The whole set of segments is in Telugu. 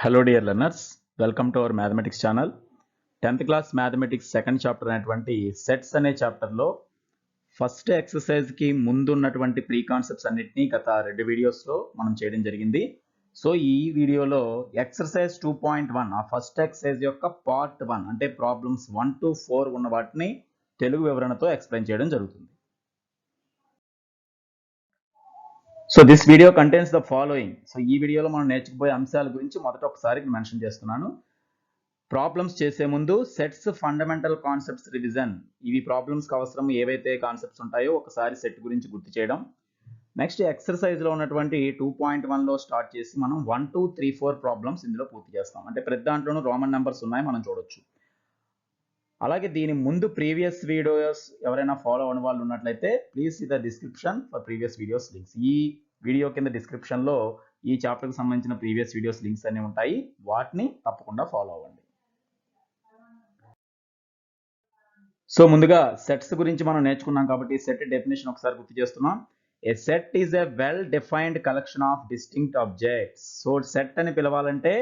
Hello dear learners, welcome to our mathematics channel. 10th class mathematics second chapter అయినటువంటి sets అనే chapter లో ఫస్ట్ ఎక్సర్సైజ్ కి ముందు ఉన్నటువంటి ప్రీ కాన్సెప్ట్స్ అన్నిటినీ గత రెండు వీడియోస్ లో మనం చేయడం జరిగింది. సో ఈ వీడియోలో ఎక్సర్సైజ్ 2.1 ఆ ఫస్ట్ ఎక్సర్సైజ్ యొక్క పార్ట్ 1 అంటే ప్రాబ్లమ్స్ 1 to 4 ఉన్న వాటిని తెలుగు వివరణతో ఎక్స్ప్లెయిన్ చేయడం జరుగుతుంది. So this video contains the following. So ఈ వీడియోలో మనం నేర్చుకుపోయే అంశాల గురించి మొదట ఒకసారి మెన్షన్ చేస్తున్నాను. ప్రాబ్లమ్స్ చేసే ముందు సెట్స్ ఫండమెంటల్ కాన్సెప్ట్స్ రివిజన్, ఇవి ప్రాబ్లమ్స్కి అవసరం ఏవైతే కాన్సెప్ట్స్ ఉంటాయో ఒకసారి సెట్ గురించి గుర్తు చేయడం. నెక్స్ట్ ఎక్సర్సైజ్లో ఉన్నటువంటి 2.1లో స్టార్ట్ చేసి మనం 1, 2, 3, 4 ప్రాబ్లమ్స్ ఇందులో పూర్తి చేస్తాం. అంటే ప్రతి దాంట్లోనూ రోమన్ నెంబర్స్ ఉన్నాయి, మనం చూడొచ్చు. అలాగే దీని ముందు ప్రీవియస్ వీడియోస్ ఎవరైనా ఫాలో అవ్వని వాళ్ళు ఉన్నట్లయితే please see the description for previous videos links. ఈ వీడియో కింద డిస్క్రిప్షన్లో ఈ చాప్టర్కి సంబంధించిన ప్రీవియస్ వీడియోస్ లింక్స్ అన్నీ ఉంటాయి, వాటిని తప్పకుండా ఫాలో అవ్వండి. సో ముందుగా సెట్స్ గురించి మనం నేర్చుకున్నాం కాబట్టి సెట్ డెఫినేషన్ ఒకసారి గుర్తు చేస్తున్నాం. A set is a well defined collection of distinct objects. So set అని పిలవాలంటే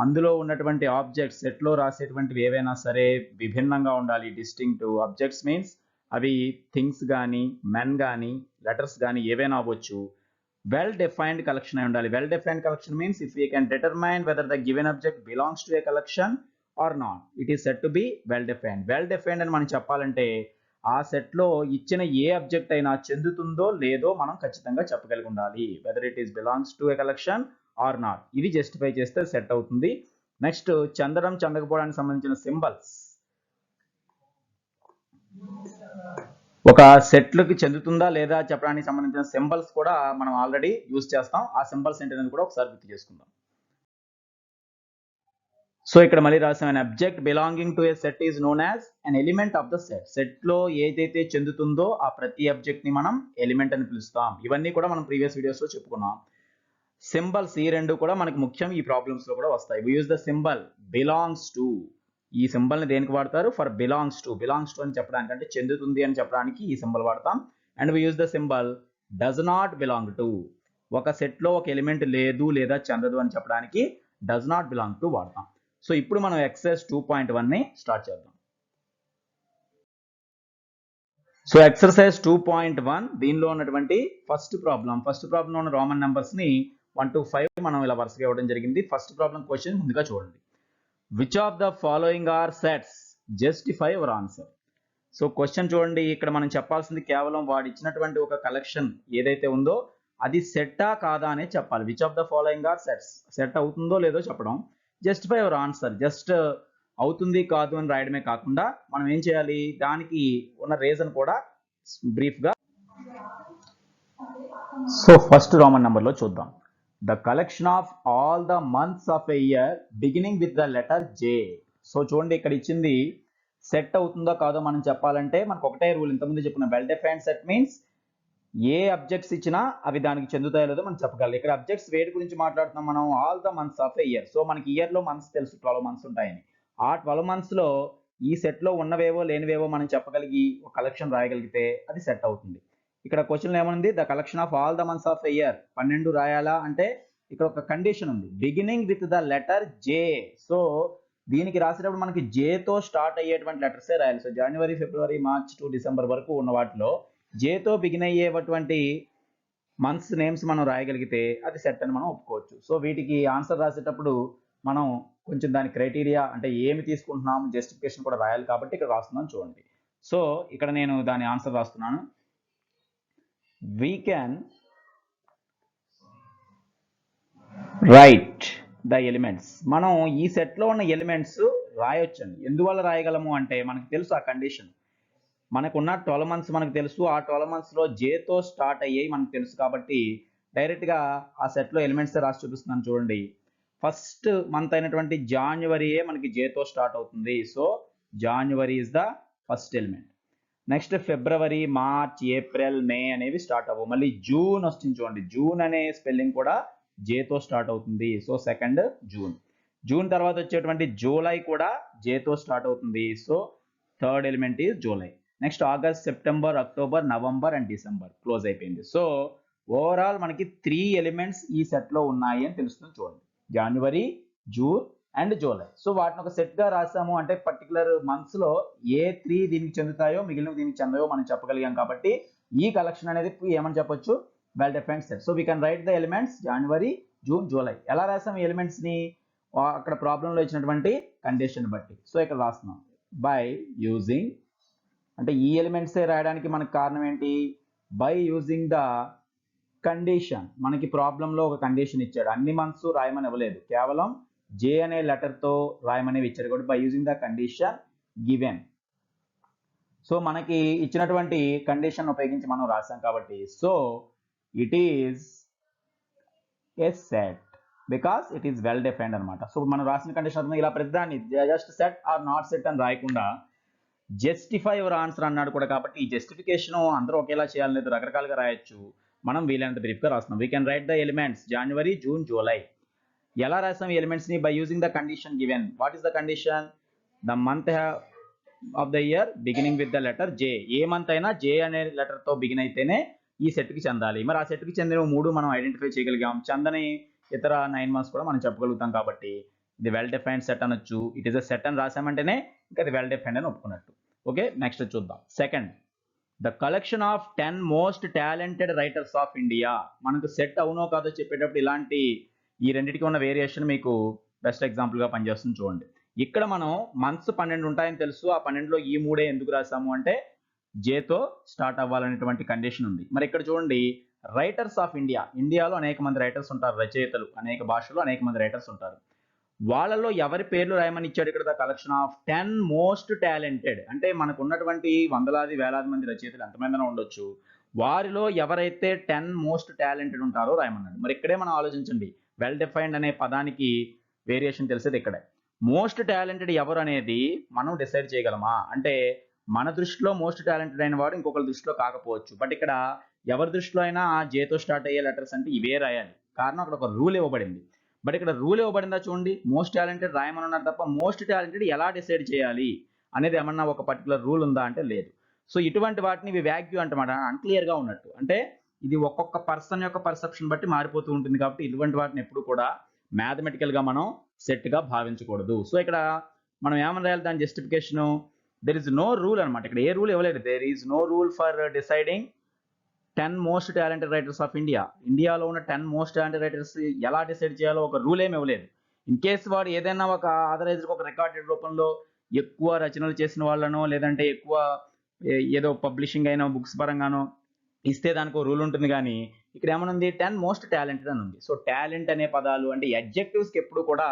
అందులో ఉన్నటువంటి ఆబ్జెక్ట్స్, సెట్లో రాసేటువంటివి ఏవైనా సరే విభిన్నంగా ఉండాలి. డిస్టింక్టివ్ ఆబ్జెక్ట్స్ మీన్స్ అవి థింగ్స్ కానీ, మెన్ కానీ, లెటర్స్ కానీ ఏవైనా అవ్వచ్చు. వెల్ డిఫైన్డ్ కలెక్షన్ అయి ఉండాలి. Well defined collection means if you can determine whether the given object belongs to a collection or not, it is set to be well defined. Well defined అని మనం చెప్పాలంటే ఆ సెట్లో ఇచ్చిన ఏ ఆబ్జెక్ట్ అయినా చెందుతుందో లేదో మనం ఖచ్చితంగా చెప్పగలిగి ఉండాలి. Whether it is belongs to a collection or not, ఇది జస్టిఫై చేస్తే సెట్ అవుతుంది. నెక్స్ట్ చెందడం చెందకపోవడానికి సంబంధించిన సింబల్స్. ఒక సెట్లకు చెందుతుందా లేదా చెప్పడానికి సంబంధించిన సింబల్స్ కూడా మనం ఆల్రెడీ యూజ్ చేస్తాం. ఆ సింబల్స్ ఏంటనేది కూడా ఒకసారి గుర్తు చేసుకుందాం. సో ఇక్కడ మళ్ళీ రాసాం, an object belonging to a set is known as an element of the set. Set లో ఏదైతే చెందుతుందో ఆ ప్రతి ఆబ్జెక్ట్ ని మనం ఎలిమెంట్ అని పిలుస్తాం. ఇవన్నీ కూడా మనం ప్రీవియస్ వీడియోస్ లో చెప్పుకున్నాం. సింబల్స్ ఈ రెండు కూడా మనకి ముఖ్యం, ఈ ప్రాబ్లమ్స్ లో కూడా వస్తాయి. We use the symbol belongs to. ఈ సింబల్ ని దేనికి వాడతారు? For belongs to. Belongs to అని చెప్పడానికి, అంటే చెందుతుంది అని చెప్పడానికి ఈ సింబల్ వాడతాం. And we use the symbol does not belong to. ఒక సెట్ లో ఒక ఎలిమెంట్ లేదు లేదా చెందదు అని చెప్పడానికి డస్ నాట్ బిలాంగ్ టు వాడతాం. సో ఇప్పుడు మనం ఎక్సర్సైజ్ 2.1 ని స్టార్ట్ చేద్దాం. సో ఎక్సర్సైజ్ 2.1 దీనిలో ఉన్నటువంటి ఫస్ట్ ప్రాబ్లం ఉన్న రోమన్ నెంబర్స్ ని 1 to 5 మనం ఇలా వరుసగా ఇవ్వడం జరిగింది. ఫస్ట్ ప్రాబ్లం క్వశ్చన్ ముందుగా చూడండి. Which of the following are sets? Justify your answer. So question చూడండి, ఇక్కడ మనం చెప్పాల్సింది కేవలం వాడు ఇచ్చినటువంటి ఒక కలెక్షన్ ఏదైతే ఉందో అది సెట్టా కాదా అనే చెప్పాలి. Which of the following are sets, set అవుతుందో లేదో చెప్పడం. జస్టిఫై యువర్ ఆన్సర్, జస్ట్ అవుతుంది కాదు అని రాయడమే కాకుండా మనం ఏం చేయాలి, దానికి ఉన్న రీజన్ కూడా బ్రీఫ్ గా. సో ఫస్ట్ రోమన్ నెంబర్ లో చూద్దాం. The collection of all the months of a year beginning with the letter J. So చూడండి, ఇక్కడ ఇచ్చింది సెట్ అవుతుందో కాదో మనం చెప్పాలంటే మనకు ఒకటే రూల్, ఇంతకుముందు చెప్పిన వెల్ డిఫైన్డ్ సెట్ మీన్స్ ఏ అబ్జెక్ట్స్ ఇచ్చినా అవి దానికి చెందుతాయో లేదో మనం చెప్పగలం. ఇక్కడ అబ్జెక్ట్స్ వేటి గురించి మాట్లాడుతున్నాం మనం? All the months of a year. So మనకి ఇయర్ లో మంత్స్ తెలుసు, 12 మంత్స్ ఉంటాయని. ఆ 12 మంత్స్ లో ఈ సెట్ లో ఉన్నవేవో లేనివేవో మనం చెప్పగలిగి ఒక కలెక్షన్ రాయగలిగితే అది సెట్ అవుతుంది. ఇక్కడ క్వశ్చన్ ఏమనుంది? The collection of all the months of a year 12 రాయాలా అంటే ఇక్కడ ఒక కండిషన్ ఉంది, beginning with the letter J. So దీనికి రాసేటప్పుడు మనకి జేతో స్టార్ట్ అయ్యేటువంటి లెటర్సే రాయాలి. సో జనవరి, ఫిబ్రవరి, మార్చ్ టు డిసెంబర్ వరకు ఉన్న వాటిలో జేతో బిగిన్ అయ్యేటువంటి మంత్స్ నేమ్స్ మనం రాయగలిగితే అది సెట్ అని మనం ఒప్పుకోవచ్చు. సో వీటికి ఆన్సర్ రాసేటప్పుడు మనం కొంచెం దాని క్రైటీరియా అంటే ఏమి తీసుకుంటున్నాము జస్టిఫికేషన్ కూడా రాయాలి కాబట్టి ఇక్కడ రాస్తున్నాను చూడండి. సో ఇక్కడ నేను దాని ఆన్సర్ రాస్తున్నాను. We can write the elements. మనం ఈ సెట్లో ఉన్న ఎలిమెంట్స్ రాయొచ్చండి. ఎందువల్ల రాయగలము అంటే మనకు తెలుసు ఆ కండిషన్, మనకున్న 12 మంత్స్ మనకు తెలుసు, ఆ 12 మంత్స్ లో జేతో స్టార్ట్ అయ్యాయి మనకు తెలుసు కాబట్టి డైరెక్ట్ గా ఆ సెట్ లో ఎలిమెంట్స్ రాసి చూపిస్తున్నాను చూడండి. ఫస్ట్ మంత్ అయినటువంటి జాన్యువరియే మనకి జేతో స్టార్ట్ అవుతుంది. So January is the first element. Next ఫిబ్రవరి, మార్చ్, ఏప్రిల్, మే అనేవి స్టార్ట్ అవ్వవు. మళ్ళీ జూన్ వస్తుంది చూడండి, జూన్ అనే స్పెల్లింగ్ కూడా జేతో స్టార్ట్ అవుతుంది. So second June. జూన్ తర్వాత వచ్చేటువంటి జూలై కూడా జేతో స్టార్ట్ అవుతుంది. So third element is July. Next August, September, October, November and December close అయిపోయింది. సో ఓవరాల్ మనకి 3 ఎలిమెంట్స్ ఈ సెట్ లో ఉన్నాయి అని తెలుస్తుంది చూడండి. జనవరి, జూన్ అండ్ జూలై. సో వాటిని ఒక సెట్ గా రాసాము అంటే పర్టికులర్ మంత్స్ లో ఏ 3 దీనికి చెందుతాయో మిగిలిన దీనికి చెందాయో మనం చెప్పగలిగాం కాబట్టి ఈ కలెక్షన్ అనేది ఏమని చెప్పొచ్చు, well defined set. So we can write the elements January, June, July. ఎలా రాసాం ఎలిమెంట్స్ ని, అక్కడ ప్రాబ్లం లో ఇచ్చినటువంటి కండిషన్ బట్టి. సో ఇక్కడ రాస్తున్నాం బై యూజింగ్, అంటే ఈ ఎలిమెంట్సే రాయడానికి మనకు కారణం ఏంటి, బై యూజింగ్ ద కండిషన్. మనకి ప్రాబ్లంలో ఒక కండిషన్ ఇచ్చాడు, అన్ని మంత్స్ రాయమని ఇవ్వలేదు, కేవలం జే అనే లెటర్ తో రాయమనేవి ఇచ్చాడు కాబట్టి by using the condition given. So మనకి ఇచ్చినటువంటి కండిషన్ ఉపయోగించి మనం రాసాం కాబట్టి so it is a set because it is well defined అనమాట. సో మనం రాసిన కండిషన్ ఇలా ప్రతిదాన్ని just set or not set అని రాయకుండా జస్టిఫై యువర్ ఆన్సర్ అన్నాడు కూడా కాబట్టి ఈ జస్టిఫికేషన్ అందరూ ఒకేలా చేయాలని లేదు, రకరకాలుగా రాయొచ్చు. మనం వీలైనంత బ్రీఫ్గా రాస్తున్నాం. We can write the elements January, June, July. ఎలా రాసాం ఎలిమెంట్స్ ని, by using the condition given. What is the condition, the month of the year beginning with the letter J. ఏ మంత్ అయినా జే అనే లెటర్ తో బిగిన్ అయితేనే ఈ సెట్ కి చెందాలి. మరి ఆ సెట్ కి చెందిన 3 మనం ఐడెంటిఫై చేయగలిగాం, చందని ఇతర 9 మంత్స్ కూడా మనం చెప్పగలుగుతాం కాబట్టి ఇది వెల్ డిఫైన్డ్ సెట్ అనొచ్చు. ఇట్ ఈస్ అ సెట్ అని రాసామంటేనే ఇంకా అది వెల్ డిఫైన్డ్ అని ఒప్పుకున్నట్టు. ఓకే, నెక్స్ట్ చూద్దాం. Second, the collection of 10 most talented writers of India. మనకు సెట్ అవునో కాదో చెప్పేటప్పుడు ఇలాంటి ఈ రెండింటికి ఉన్న వేరియేషన్ మీకు బెస్ట్ ఎగ్జాంపుల్ గా పనిచేస్తుంది. చూడండి, ఇక్కడ మనం మంత్స్ 12 ఉంటాయని తెలుసు, ఆ 12లో ఈ 3 ఎందుకు రాసాము అంటే జేతో స్టార్ట్ అవ్వాలనేటువంటి కండిషన్ ఉంది. మరి ఇక్కడ చూడండి, రైటర్స్ ఆఫ్ ఇండియా, ఇండియాలో అనేక మంది రైటర్స్ ఉంటారు, రచయితలు, అనేక భాషల్లో అనేక మంది రైటర్స్ ఉంటారు. వాళ్ళలో ఎవరి పేర్లు రాయమని ఇచ్చాడు ఇక్కడ, the collection of 10 most talented. అంటే మనకు ఉన్నటువంటి వందలాది వేలాది మంది రచయితలు ఎంతమంది ఉండొచ్చు, వారిలో ఎవరైతే 10 మోస్ట్ టాలెంటెడ్ ఉంటారో రాయమన్నాడు. మరి ఇక్కడే మనం ఆలోచించండి, వెల్ డిఫైన్డ్ అనే పదానికి వేరియేషన్ తెలిసేది ఇక్కడే. మోస్ట్ టాలెంటెడ్ ఎవరు అనేది మనం డిసైడ్ చేయగలమా అంటే మన దృష్టిలో మోస్ట్ టాలెంటెడ్ అయిన వాడు ఇంకొకరి దృష్టిలో కాకపోవచ్చు. బట్ ఇక్కడ ఎవరి దృష్టిలో అయినా జేతో స్టార్ట్ అయ్యే లెటర్స్ అంటే ఇవే రాయాలి, కారణం అక్కడ ఒక రూల్ ఇవ్వబడింది. బట్ ఇక్కడ రూల్ ఇవ్వబడిందా చూడండి, మోస్ట్ టాలెంటెడ్ రాయమన్నారు తప్ప మోస్ట్ టాలెంటెడ్ ఎలా డిసైడ్ చేయాలి అనేది ఏమన్నా ఒక పర్టికులర్ రూల్ ఉందా అంటే లేదు. సో ఇటువంటి వాటిని ఇవి వ్యాగ్యూ అంటమాట, అన్క్లియర్ గా ఉన్నట్టు. అంటే ఇది ఒక్కొక్క పర్సన్ యొక్క పర్సెప్షన్ బట్టి మారిపోతూ ఉంటుంది కాబట్టి ఇటువంటి వాటిని ఎప్పుడు కూడా మ్యాథమెటికల్ గా మనం సెట్ గా భావించకూడదు. సో ఇక్కడ మనం ఏమని రాయాలి దాని justification, there is no rule అనమాట. ఇక్కడ ఏ రూల్ ఇవ్వలేదు, there is no rule for deciding 10 most talented writers of India. ఇండియాలో ఉన్న 10 మోస్ట్ టాలెంటెడ్ రైటర్స్ ఎలా డిసైడ్ చేయాలో ఒక రూల్ ఏమి ఇవ్వలేదు. ఇన్ కేస్ వాడు ఏదైనా ఒక ఆథరైజ్డ్ ఒక రికార్డెడ్ రూపంలో ఎక్కువ రచనలు చేసిన వాళ్ళనో లేదంటే ఎక్కువ ఏదో పబ్లిషింగ్ అయిన బుక్స్ పరంగానో ఇస్తే దానికి రూల్ ఉంటుంది. కానీ ఇక్కడ ఏమనుంది, 10 మోస్ట్ టాలెంటెడ్ అని ఉంది. సో టాలెంట్ అనే పదాలు అంటే అడ్జెక్టివ్స్ కి ఎప్పుడు కూడా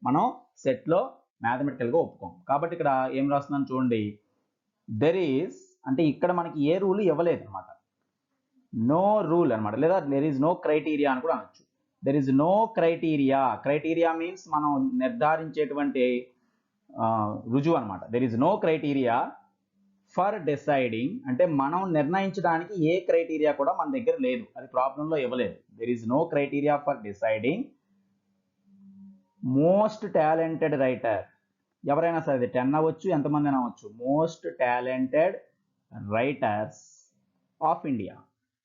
మనం సెట్ లో మ్యాథమెటికల్ గా ఒప్పుకోం. కాబట్టి ఇక్కడ ఏం రాస్తున్నాను చూడండి, దెర్ ఈస్ అంటే ఇక్కడ మనకి ఏ రూల్ ఇవ్వలేదు అనమాట, నో రూల్ అనమాట, లేదా దెర్ ఈజ్ నో క్రైటీరియా అని కూడా అనొచ్చు. There is no criteria. Criteria means మనం నిర్ధారించేటువంటి రుజువు అనమాట. There is no criteria for deciding అంటే మనం నిర్ణయించడానికి ఏ క్రైటీరియా కూడా మన దగ్గర లేదు, అది ప్రాబ్లంలో ఇవ్వలేదు. There is no criteria for deciding most talented writer. ఎవరైనా సరే, అది 10 అవ్వచ్చు, ఎంతమంది అవ్వచ్చు, most talented writers of India.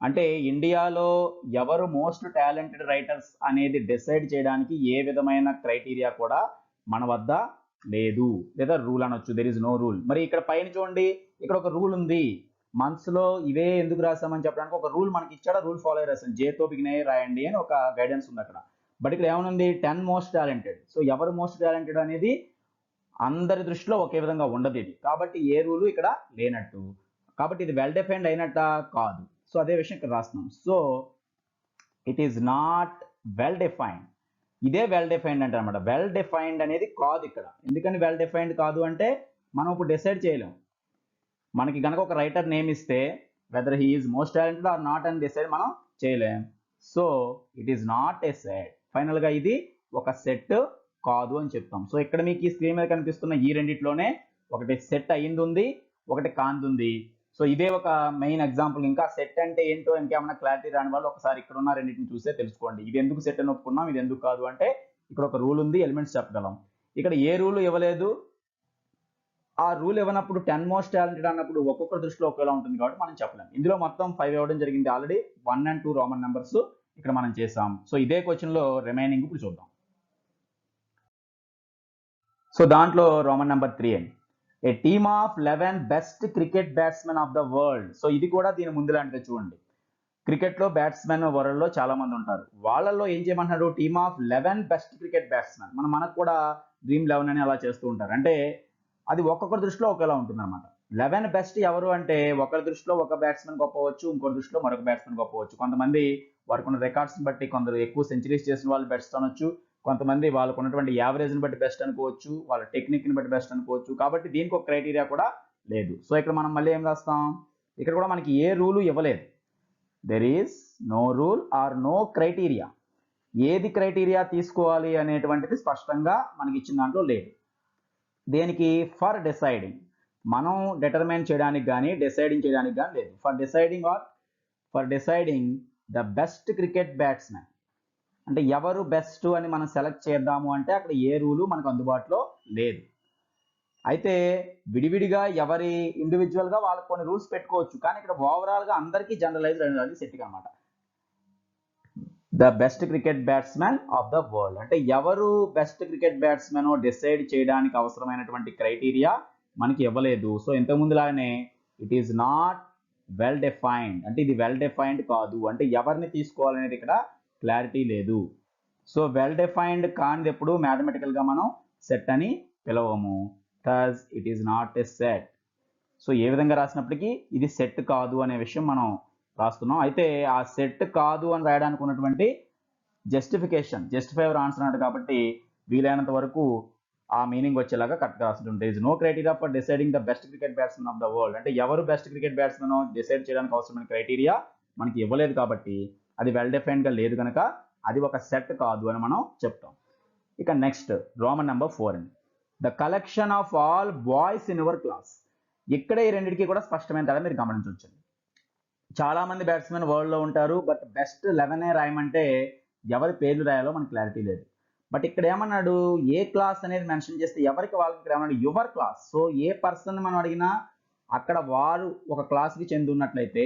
అంటే ఇండియాలో ఎవరు మోస్ట్ టాలెంటెడ్ రైటర్స్ అనేది డిసైడ్ చేయడానికి ఏ విధమైన క్రైటీరియా కూడా మన వద్ద లేదు, లేదా రూల్ అనొచ్చు. There is no rule. మరి ఇక్కడ పైన చూడండి, ఇక్కడ ఒక రూల్ ఉంది, మంత్స్ లో ఇవే ఎందుకు రాసామని చెప్పడానికి ఒక రూల్ మనకి ఇచ్చాడు, రూల్ ఫాలో అయ్యి రాసాం, జేతో బిగిన్ అయ్యి రాయండి అని ఒక గైడెన్స్ ఉంది అక్కడ. బట్ ఇక్కడ ఏమనుంది, 10 మోస్ట్ టాలెంటెడ్. సో ఎవరు మోస్ట్ టాలెంటెడ్ అనేది అందరి దృష్టిలో ఒకే విధంగా ఉండదు ఇది, కాబట్టి ఏ రూలు ఇక్కడ లేనట్టు, కాబట్టి ఇది వెల్ డిఫైన్డ్ అయినట్ట కాదు. సో అదే విషయం ఇక్కడ రాస్తున్నాం. So it is not well defined. ఇదే వెల్ డిఫైన్డ్ అంటే అనమాట. వెల్ డిఫైన్డ్ అనేది కాదు ఇక్కడ. ఎందుకని వెల్ డిఫైన్డ్ కాదు అంటే మనం ఇప్పుడు డిసైడ్ చేయలేం. మనకి కనుక ఒక రైటర్ నేమ్ ఇస్తే whether he is most talented are not అని డిసైడ్ మనం చేయలేం. So it is not a set. Final గా ఇది ఒక సెట్ కాదు అని చెప్తాం. సో ఇక్కడ మీకు ఈ స్క్రీన్ మీద కనిపిస్తున్న ఈ రెండిట్లోనే ఒకటి సెట్ అయ్యింది ఉంది, ఒకటి కాంది. సో ఇదే ఒక మెయిన్ ఎగ్జాంపుల్. ఇంకా సెట్ అంటే ఏంటో ఇంకేమైనా క్లారిటీ రాని వాళ్ళు ఒకసారి ఇక్కడ ఉన్న రెండింటిని చూసే తెలుసుకోండి. ఇది ఎందుకు సెట్ అని ఒప్పుకున్నాం, ఇది ఎందుకు కాదు అంటే ఇక్కడ ఒక రూల్ ఉంది, ఎలిమెంట్స్ చెప్పగలం. ఇక్కడ ఏ రూల్ ఇవ్వలేదు, ఆ రూల్ ఇవ్వనప్పుడు 10 మోస్ట్ టాలెంటెడ్ అన్నప్పుడు ఒక్కొక్క దృష్టిలో ఒకేలా ఉంటుంది కాబట్టి మనం చెప్పలేం. ఇందులో మొత్తం 5 ఇవ్వడం జరిగింది ఆల్రెడీ, 1 and 2 రోమన్ నెంబర్స్ ఇక్కడ మనం చేసాం. సో ఇదే క్వశ్చన్ లో రిమైనింగ్ ఇప్పుడు చూద్దాం. సో దాంట్లో రోమన్ నెంబర్ 3 అని a team of 11 best cricket batsmen of the world. So ఇది కూడా దీని ముందు లాంటిదే చూడండి. క్రికెట్లో బ్యాట్స్మెన్ వరల్డ్లో చాలా మంది ఉంటారు. వాళ్ళల్లో ఏం చేయమంటున్నారు? Team of 11 best cricket batsmen. మనకు కూడా డ్రీమ్ 11 అని అలా చేస్తూ ఉంటారు. అంటే అది ఒక్కొక్కరి దృష్టిలో ఒకేలా ఉంటుంది అనమాట. 11 బెస్ట్ ఎవరు అంటే ఒకరి దృష్టిలో ఒక బ్యాట్స్మెన్ గొప్పవచ్చు, ఇంకొక దృష్టిలో మరొక బ్యాట్స్మెన్ గొప్పవచ్చు. కొంతమంది వారికి ఉన్న రికార్డ్స్ని బట్టి కొందరు ఎక్కువ సెంచరీస్ చేసిన వాళ్ళు బెస్ట్ అనొచ్చు, కొంతమంది వాళ్ళకు ఉన్నటువంటి యావరేజ్ని బట్టి బెస్ట్ అనుకోవచ్చు, వాళ్ళ టెక్నిక్ని బట్టి బెస్ట్ అనుకోవచ్చు. కాబట్టి దీనికి ఒక క్రైటీరియా కూడా లేదు. సో ఇక్కడ మనం మళ్ళీ ఏం రాస్తాం? ఇక్కడ కూడా మనకి ఏ రూలు ఇవ్వలేదు. There is no rule or no criteria. ఏది క్రైటీరియా తీసుకోవాలి అనేటువంటిది స్పష్టంగా మనకి ఇచ్చిన దాంట్లో లేదు. దేనికి? ఫర్ డిసైడింగ్, మనం డిటర్మైన్ చేయడానికి కానీ డిసైడింగ్ చేయడానికి కానీ లేదు. For deciding the best cricket batsmen అంటే ఎవరు బెస్ట్ అని మనం సెలెక్ట్ చేద్దాము అంటే అక్కడ ఏ రూలు మనకు అందుబాటులో లేదు. అయితే విడివిడిగా ఎవరి ఇండివిజువల్గా వాళ్ళకి కొన్ని రూల్స్ పెట్టుకోవచ్చు, కానీ ఇక్కడ ఓవరాల్గా అందరికీ జనరలైజ్ అనేది సెట్ అనమాట. The best cricket batsmen of the world అంటే ఎవరు బెస్ట్ క్రికెట్ బ్యాట్స్మెన్ డిసైడ్ చేయడానికి అవసరమైనటువంటి క్రైటీరియా మనకి ఇవ్వలేదు. సో ఇంతకుముందులానే it is not well defined అంటే ఇది వెల్ డిఫైన్డ్ కాదు. అంటే ఎవరిని తీసుకోవాలనేది ఇక్కడ క్లారిటీ లేదు. సో వెల్ డిఫైన్డ్ కానిది ఎప్పుడు మ్యాథమెటికల్గా మనం సెట్ అని పిలవము. thus it is not a set. So ఏ విధంగా రాసినప్పటికీ ఇది సెట్ కాదు అనే విషయం మనం రాస్తున్నాం. అయితే ఆ సెట్ కాదు అని రాయడానికి ఉన్నటువంటి జస్టిఫై యువర్ ఆన్సర్ అన్నట్టు కాబట్టి వీలైనంత వరకు ఆ మీనింగ్ వచ్చేలాగా కరెక్ట్గా రాస్తుంటుంది. There is no criteria for deciding the best cricket batsmen of the world అంటే ఎవరు బెస్ట్ క్రికెట్ బ్యాట్స్మెన్ డిసైడ్ చేయడానికి అవసరమైన క్రైటీరియా మనకి ఇవ్వలేదు కాబట్టి అది వెల్ డిఫైన్డ్గా లేదు కనుక అది ఒక సెట్ కాదు అని మనం చెప్తాం. ఇక నెక్స్ట్ రోమన్ నెంబర్ 4 అండి. The collection of all boys in your class. ఇక్కడ ఈ రెండింటికి కూడా స్పష్టమైన తేడా మీరు గమనించవచ్చు. చాలా మంది బ్యాట్స్మెన్ వరల్డ్లో ఉంటారు, బట్ బెస్ట్ 11 రాయమంటే ఎవరి పేర్లు రాయాలో మనకు క్లారిటీ లేదు. బట్ ఇక్కడ ఏమన్నాడు? ఏ క్లాస్ అనేది మెన్షన్ చేస్తే ఎవరికి వాళ్ళకి ఇక్కడ ఏమన్నాడు? Your class. So A person మనం అడిగినా అక్కడ వారు ఒక క్లాస్కి చెంది ఉన్నట్లయితే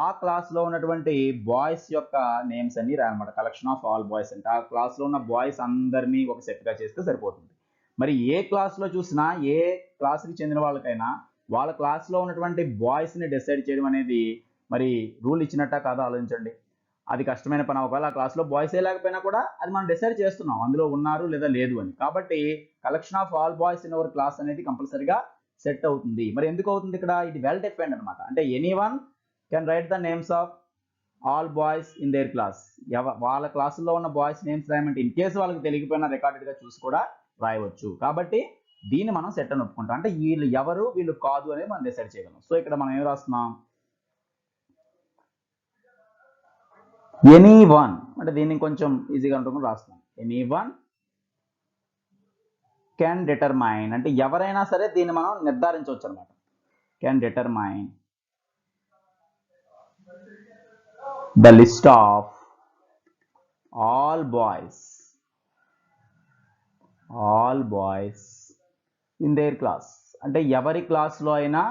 ఆ క్లాస్లో ఉన్నటువంటి బాయ్స్ యొక్క నేమ్స్ అన్ని రాయనమాట. కలెక్షన్ ఆఫ్ ఆల్ బాయ్స్ అంటే ఆ క్లాస్లో ఉన్న బాయ్స్ అందరినీ ఒక సెట్గా చేస్తే సరిపోతుంది. మరి ఏ క్లాస్లో చూసినా ఏ క్లాస్కి చెందిన వాళ్ళకైనా వాళ్ళ క్లాస్లో ఉన్నటువంటి బాయ్స్ని డిసైడ్ చేయడం అనేది మరి రూల్ ఇచ్చినట్ట కాదా ఆలోచించండి. అది కష్టమైన పని. ఒకవేళ ఆ క్లాస్లో బాయ్సే లేకపోయినా కూడా అది మనం డిసైడ్ చేస్తున్నాం అందులో ఉన్నారు లేదా లేదు అని. కాబట్టి collection of all boys in our class అనేది కంపల్సరీగా సెట్ అవుతుంది. మరి ఎందుకు అవుతుంది? ఇక్కడ ఇది వెల్ డిఫైన్డ్ అనమాట. అంటే anyone can write the names of all boys in there class. వాళ్ళ క్లాసుల్లో ఉన్న బాయ్స్ నేమ్స్ రాయమంటే ఇన్ కేసు వాళ్ళకి తెలియకపోయినా రికార్డెడ్గా చూసి కూడా రాయవచ్చు. కాబట్టి దీన్ని మనం సెట్ అని ఒప్పుకుంటాం. అంటే వీళ్ళు ఎవరు వీళ్ళు కాదు అనేది మనం డిసైడ్ చేయగలం. సో ఇక్కడ మనం ఏం రాస్తున్నాం? ఎనీవన్ అంటే దీన్ని కొంచెం ఈజీగా ఉంటుంది రాస్తున్నాం. ఎనీవన్ కెన్ డిటర్మైన్ అంటే ఎవరైనా సరే దీన్ని మనం నిర్ధారించవచ్చు అనమాట. Can determine the list of all boys in there class అంటే ఎవరి క్లాస్లో అయినా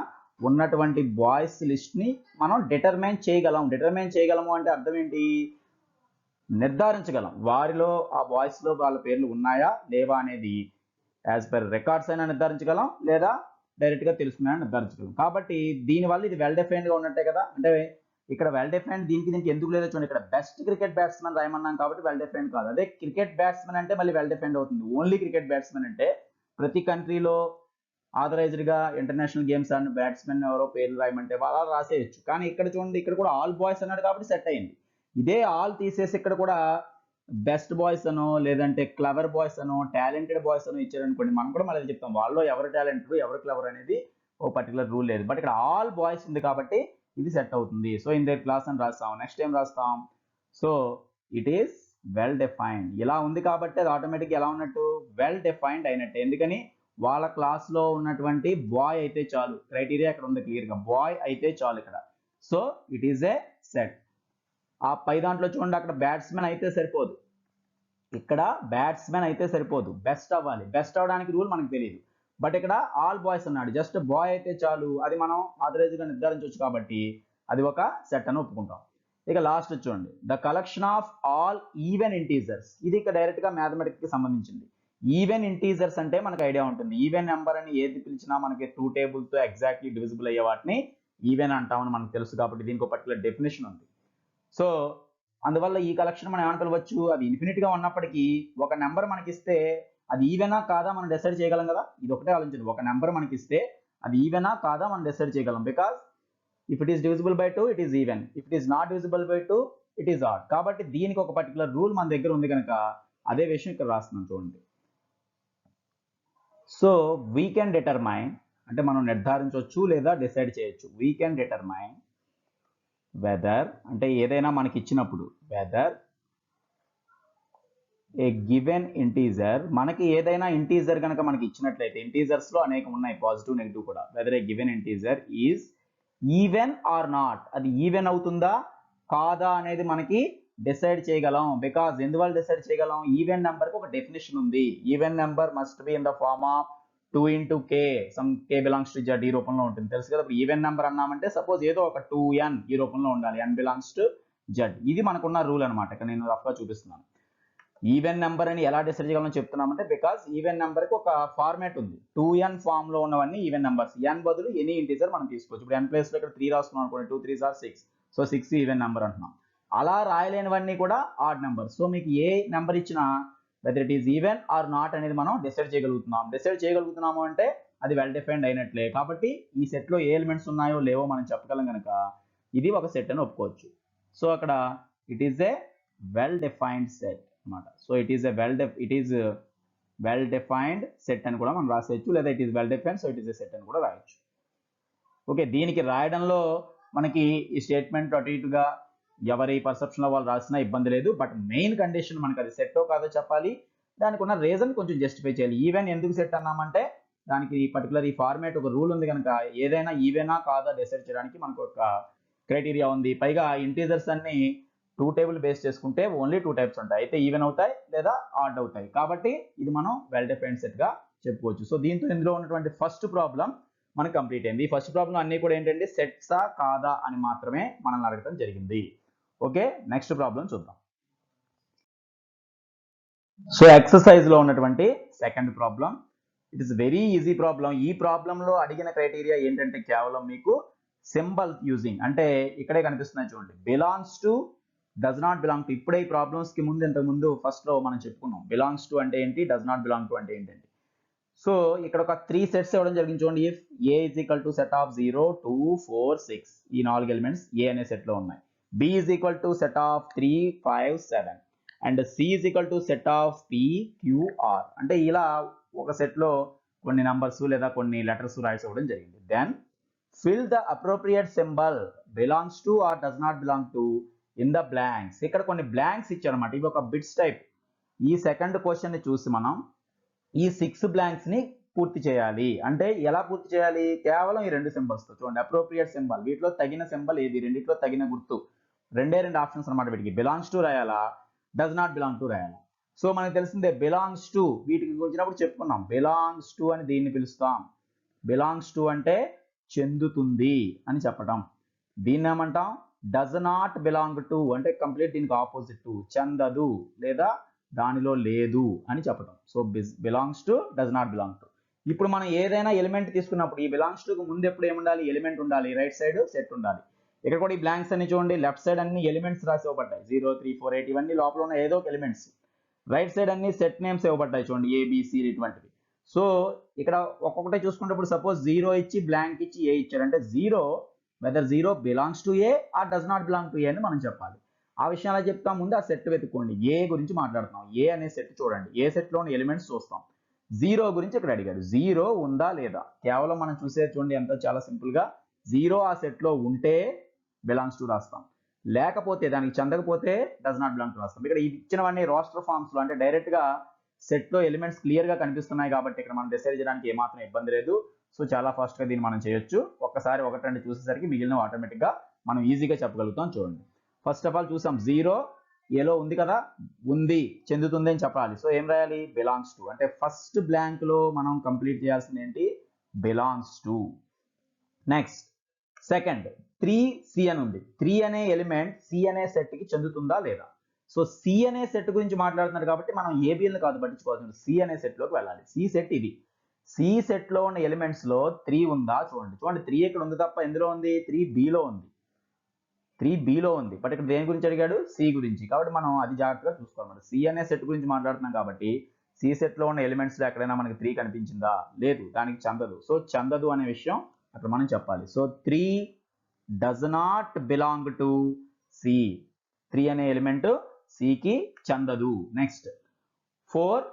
ఉన్నటువంటి బాయ్స్ లిస్ట్ని మనం డిటర్మైన్ చేయగలము అంటే అర్థం ఏంటి? నిర్ధారించగలం. వారిలో ఆ బాయ్స్లో వాళ్ళ పేర్లు ఉన్నాయా లేవా అనేది యాజ్ పర్ రికార్డ్స్ అయినా నిర్ధారించగలం, లేదా డైరెక్ట్గా తెలుసుకున్నా నిర్ధారించగలం. కాబట్టి దీనివల్ల ఇది వెల్ డిఫైన్డ్గా ఉన్నట్టే కదా. అంటే ఇక్కడ వెల్ డిఫైన్డ్ దీనికి ఎందుకు లేదో చూడండి. ఇక్కడ బెస్ట్ క్రికెట్ బ్యాట్స్మెన్ రాయమన్నాం కాబట్టి వెల్ డిఫైన్డ్ కాదు. అదే క్రికెట్ బ్యాట్స్మెన్ అంటే మళ్ళీ వెల్ డిఫైన్డ్ అవుతుంది. ఓన్లీ క్రికెట్ బ్యాట్స్మెన్ అంటే ప్రతి కంట్రీలో ఆథరైజ్డ్గా ఇంటర్నేషనల్ గేమ్స్ అండ్ బ్యాట్స్మెన్ ఎవరో పేర్లు రాయమంటే అలా రాసేయచ్చు. కానీ ఇక్కడ చూడండి, ఇక్కడ కూడా ఆల్ బాయ్స్ అన్నాడు కాబట్టి సెట్ అయింది. ఇదే ఆల్ తీసేసి ఇక్కడ కూడా బెస్ట్ బాయ్స్ అనో లేదంటే క్లవర్ బాయ్స్ అనో టాలెంటెడ్ బాయ్స్ అనో ఇచ్చారనుకోండి, మనం కూడా మళ్ళీ చెప్తాం వాళ్ళలో ఎవరు టాలెంటెడ్ ఎవరు క్లవర్ అనేది ఓ పర్టికులర్ రూల్ లేదు. బట్ ఇక్కడ ఆల్ బాయ్స్ ఉంది కాబట్టి ఇది సెట్ అవుతుంది. సో ఇన్ దేర్ క్లాస్ అని రాస్తాం. నెక్స్ట్ ఏం రాస్తాం? So it is well defined. ఇలా ఉంది కాబట్టి అది ఆటోమేటిక్గా ఎలా ఉన్నట్టు? వెల్ డిఫైన్డ్ అయినట్టే. ఎందుకని? వాళ్ళ క్లాస్లో ఉన్నటువంటి బాయ్ అయితే చాలు. క్రైటీరియా ఇక్కడ ఉంది క్లియర్గా, బాయ్ అయితే చాలు ఇక్కడ. So it is a set. ఆ పై దాంట్లో చూడండి, అక్కడ బ్యాట్స్మెన్ అయితే సరిపోదు, ఇక్కడ బ్యాట్స్మెన్ అయితే సరిపోదు, బెస్ట్ అవ్వాలి. బెస్ట్ అవ్వడానికి రూల్ మనకు తెలియదు. బట్ ఇక్కడ ఆల్ బాయ్స్ అన్నాడు, జస్ట్ బాయ్ అయితే చాలు, అది మనం ఆథరైజ్గా నిర్ధారించవచ్చు కాబట్టి అది ఒక సెట్ అని ఒప్పుకుంటాం. ఇక లాస్ట్ చూడండి, the collection of all even integers. ఇది ఇక డైరెక్ట్గా మ్యాథమెటిక్స్కి సంబంధించింది. ఈవెన్ ఇంటీజర్స్ అంటే మనకు ఐడియా ఉంటుంది. ఈవెన్ నెంబర్ అని ఏది పిలిచినా మనకి 2 టేబుల్తో ఎగ్జాక్ట్లీ డివిజిబుల్ అయ్యే వాటిని ఈవెన్ అంటామని మనకు తెలుసు కాబట్టి దీనికి ఒక పర్టికులర్ డెఫినేషన్ ఉంది. సో అందువల్ల ఈ కలెక్షన్ మనం ఏమని పిలవచ్చు, అది ఇన్ఫినిట్గా ఉన్నప్పటికీ ఒక నెంబర్ మనకి ఇస్తే అది ఈవెనా కాదా మనం డిసైడ్ చేయగలం కదా. ఇది ఒకటే ఆలోచించండి, ఒక నెంబర్ మనకి ఇస్తే అది ఈవెనా కాదా మనం డిసైడ్ చేయగలం. Because if it is divisible by 2 it is even, if it is not divisible by 2 it is odd. కాబట్టి దీనికి ఒక పర్టికులర్ రూల్ మన దగ్గర ఉంది కనుక అదే విషయం ఇక్కడ రాస్తున్నాం చూడండి. సో వీ కెన్ డిటర్మైన్ అంటే మనం నిర్ధారించవచ్చు లేదా డిసైడ్ చేయొచ్చు. వీ కెన్ డిటర్మైన్ వెదర్ అంటే ఏదైనా మనకి ఇచ్చినప్పుడు వెదర్ ఏ గివెన్ ఇంటీజర్, మనకి ఏదైనా ఇంటీజర్ కనుక మనకి ఇచ్చినట్లయితే, ఇంటీజర్స్ లో అనేకం ఉన్నాయి పాజిటివ్ నెగిటివ్ కూడా, whether a given integer is even or not, అది ఈవెన్ అవుతుందా కాదా అనేది మనకి డిసైడ్ చేయగలం. బికాజ్ ఎందువల్ల డిసైడ్ చేయగలం, ఈవెన్ నెంబర్ కి ఒక డెఫినేషన్ ఉంది. Even number must be in the form of 2 into k, some k belongs to z ఈ రూపంలో ఉంటుంది తెలుసు కదా. ఇప్పుడు ఈవెన్ నెంబర్ అన్నామంటే సపోజ్ ఏదో ఒక 2n ఈ రూపంలో ఉండాలి, n belongs to z. ఇది మనకున్న రూల్ అనమాట. ఇక్కడ నేను రఫ్ గా చూపిస్తున్నాను. ఈవెన్ నెంబర్ అని ఎలా డిసైడ్ చేయగలం చెప్తున్నామంటే బికాజ్ ఈవెన్ నెంబర్ కి ఒక ఫార్మాట్ ఉంది. 2n ఫామ్ లో ఉన్నవన్నీ ఈవెన్ నెంబర్స్, n బదులు ఎనీ ఇంటీజర్ మనం తీసుకోవచ్చు. ఇప్పుడు n ప్లేస్ లో ఇక్కడ 3 రాసుకున్నాం అనుకోండి, 2 3s are 6, so 6 even number అంటున్నాం. అలా రాయలేనివన్నీ కూడా ఆడ్ నెంబర్. సో మీకు ఏ నెంబర్ ఇచ్చినా whether it is even or not అనేది మనం డిసైడ్ చేయగలుగుతున్నాం. డిసైడ్ చేయగలుగుతున్నాము అంటే అది వెల్ డిఫైన్డ్ అయినట్లే. కాబట్టి ఈ సెట్ లో ఏ ఎలిమెంట్స్ ఉన్నాయో లేవో మనం చెప్పగలం కనుక ఇది ఒక సెట్ అని ఒప్పుకోవచ్చు. సో అక్కడ it is a well defined set అన్నమాట. So it is well defined set అని కూడా మనం రాసేయచ్చు, లేదా it is well defined so it is a set అని కూడా రాయొచ్చు. ఓకే, దీనికి రాయడంలో మనకి ఈ స్టేట్మెంట్ అటు ఇటుగా ఎవరి పర్సెప్షన్ లో వాళ్ళు రాసినా ఇబ్బంది లేదు. బట్ మెయిన్ కండిషన్ మనకి అది సెట్టో కాదో చెప్పాలి, దానికి ఉన్న రీజన్ కొంచెం జస్టిఫై చేయాలి. ఈవెన్ ఎందుకు సెట్ అన్నామంటే దానికి పర్టికులర్ ఈ ఫార్మేట్ ఒక రూల్ ఉంది కనుక ఏదైనా ఈవెనా కాదా డిసైడ్ చేయడానికి మనకు ఒక క్రైటీరియా ఉంది. పైగా ఇంటీజర్స్ అన్ని 2 టేబుల్ బేస్ చేసుకుంటే ఓన్లీ 2 టైప్స్ ఉంటాయి, అయితే ఈవెన్ అవుతాయి లేదా ఆడ్ అవుతాయి. కాబట్టి ఇది మనం వెల్ డిఫైన్డ్ సెట్ గా చెప్పుకోవచ్చు. సో దీంతో ఇందులో ఉన్నటువంటి ఫస్ట్ ప్రాబ్లం మనకు కంప్లీట్ అయింది. ఈ ఫస్ట్ ప్రాబ్లం అన్ని కూడా ఏంటంటే సెట్సా కాదా అని మాత్రమే మనల్ని అడగడం జరిగింది. ఓకే, నెక్స్ట్ ప్రాబ్లం చూద్దాం. సో ఎక్సర్సైజ్ లో ఉన్నటువంటి second problem, it is very easy problem. ఈ ప్రాబ్లంలో అడిగిన క్రైటీరియా ఏంటంటే కేవలం మీకు సింబల్ యూజింగ్, అంటే ఇక్కడే కనిపిస్తున్నాయి చూడండి, belongs to, does not belong to. ఇప్పుడే ఈ ప్రాబ్లమ్స్ కి ముందు ఇంతకు ముందు ఫస్ట్ లో మనం చెప్పుకున్నాం బిలాంగ్స్ టు అంటే ఏంటి, డస్ నాట్ బిలాంగ్ టు అంటే ఏంటండి. సో ఇక్కడ ఒక 3 సెట్స్ ఇవ్వడం జరిగింది చూడండి. If A is equal to set of 0 2 4 6, ఈ 4 ఎలిమెంట్స్ ఏ అనే సెట్ లో ఉన్నాయి. B is equal to set of 3 5 7 and C is equal to set of P Q R. అంటే ఇలా ఒక సెట్ లో కొన్ని నంబర్స్ లేదా కొన్ని లెటర్స్ రాసి ఇవ్వడం జరిగింది. Then fill the appropriate symbol belongs to or does not belong to in the blanks. ఇక్కడ కొన్ని బ్లాంక్స్ ఇచ్చారన్నమాట, ఇవి ఒక బిట్స్ టైప్. ఈ సెకండ్ క్వశ్చన్ ని చూసి మనం ఈ 6 బ్లాంక్స్ ని పూర్తి చేయాలి. అంటే ఎలా పూర్తి చేయాలి, కేవలం ఈ 2 సింబల్స్ తో. చూడండి, అప్రోప్రియేట్ సింబల్, వీటిలో తగిన సింబల్ ఏది, రెండిట్లో తగిన గుర్తు, రెండే 2 ఆప్షన్స్ అన్నమాట. వీటికి బిలాంగ్స్ టు రాయాలా, డస్ నాట్ బిలాంగ్ టు రాయాలా. సో మనకు తెలిసిందే బిలాంగ్స్ టు, వీటికి వచ్చినప్పుడు చెప్పుకున్నాం బిలాంగ్స్ టు అని దీన్ని పిలుస్తాం. బిలాంగ్స్ టు అంటే చెందుతుంది అని చెప్పడం. దీన్ని ఏమంటాం, డస్ నాట్ బిలాంగ్ టు అంటే కంప్లీట్ దీనికి ఆపోజిట్ టు, చెందదు లేదా దానిలో లేదు అని చెప్పడం. So belongs to, does not belong to. ఇప్పుడు మనం ఏదైనా ఎలిమెంట్ తీసుకున్నప్పుడు ఈ బిలాంగ్స్ టు ముందు ఎప్పుడు ఏముండాలి, ఎలిమెంట్ ఉండాలి, రైట్ సైడ్ సెట్ ఉండాలి. ఇక్కడ కూడా ఈ బ్లాంక్స్ అన్ని చూడండి, లెఫ్ట్ సైడ్ అన్ని ఎలిమెంట్స్ రాసి ఇవ్వబడ్డాయి, 0 3 4 8 ఇవన్నీ లోపల ఉన్న ఏదో ఒక ఎలిమెంట్స్. రైట్ సైడ్ అన్ని సెట్ నేమ్స్ ఇవ్వబడ్డాయి చూడండి, ఏబిసి ఇటువంటివి. సో ఇక్కడ ఒక్కొక్కటే చూసుకున్నప్పుడు సపోజ్ 0 ఇచ్చి బ్లాంక్ ఇచ్చి ఏ ఇచ్చారు అంటే whether 0 belongs to A or does not belong to A అని మనం చెప్పాలి. ఆ విషయం అలా చెప్తాం, ముందు ఆ సెట్ వెతుక్కోండి. ఏ గురించి మాట్లాడుతున్నాం, ఏ అనే సెట్ చూడండి, ఏ సెట్ లోని ఎలిమెంట్స్ చూస్తాం. 0 గురించి ఇక్కడ అడిగారు, 0 ఉందా లేదా, కేవలం మనం చూసే చూడండి ఎంత చాలా సింపుల్ గా 0 ఆ సెట్ లో ఉంటే బిలాంగ్స్ టు రాస్తాం, లేకపోతే దానికి చెందకపోతే డస్ నాట్ బిలాంగ్ టు రాస్తాం. ఇక్కడ ఇచ్చినవన్నీ రోస్టర్ ఫామ్స్ లో, అంటే డైరెక్ట్ గా సెట్ లో ఎలిమెంట్స్ క్లియర్ గా కనిపిస్తున్నాయి కాబట్టి ఇక్కడ మనం డిసైడ్ చేయడానికి ఏమాత్రం ఇబ్బంది లేదు. సో చాలా ఫాస్ట్ గా దీన్ని మనం చేయొచ్చు. ఒక్కసారి 1 2 చూసేసరికి మిగిలిన ఆటోమేటిక్ గా మనం ఈజీగా చెప్పగలుగుతాం. చూడండి, ఫస్ట్ ఆఫ్ ఆల్ చూసాం 0 ఏలో ఉంది కదా, ఉంది, చెందుతుంది అని చెప్పాలి. సో ఏం రాయాలి, బిలాంగ్స్ టు. అంటే ఫస్ట్ బ్లాంక్ లో మనం కంప్లీట్ చేయాల్సింది ఏంటి, belongs to. Next second 3 C అని ఉంది, 3 అనే ఎలిమెంట్ సి అనే సెట్ కి చెందుతుందా లేదా. సో సి అనే సెట్ గురించి మాట్లాడుతున్నారు కాబట్టి మనం ఏబిఎల్ని కాదు పట్టించుకోవాల్సింది, సి అనే సెట్లోకి వెళ్ళాలి. సి సెట్ ఇది. సి సెట్లో ఉన్న ఎలిమెంట్స్లో 3 ఉందా చూడండి. చూడండి 3 ఇక్కడ ఉంది తప్ప ఎందులో ఉంది? 3బిలో ఉంది. 3బిలో ఉంది. బట్ ఇక్కడ దేని గురించి అడిగాడు? సి గురించి. కాబట్టి మనం అది జాగ్రత్తగా చూసుకోవాలి. సి అనే సెట్ గురించి మాట్లాడుతున్నాం కాబట్టి సి సెట్లో ఉన్న ఎలిమెంట్స్లో ఎక్కడైనా మనకి 3 కనిపించిందా? లేదు, దానికి చెందదు. సో చెందదు అనే విషయం అక్కడ మనం చెప్పాలి. So 3 does not belong to C. 3 అనే ఎలిమెంట్ సికి చెందదు. నెక్స్ట్ 4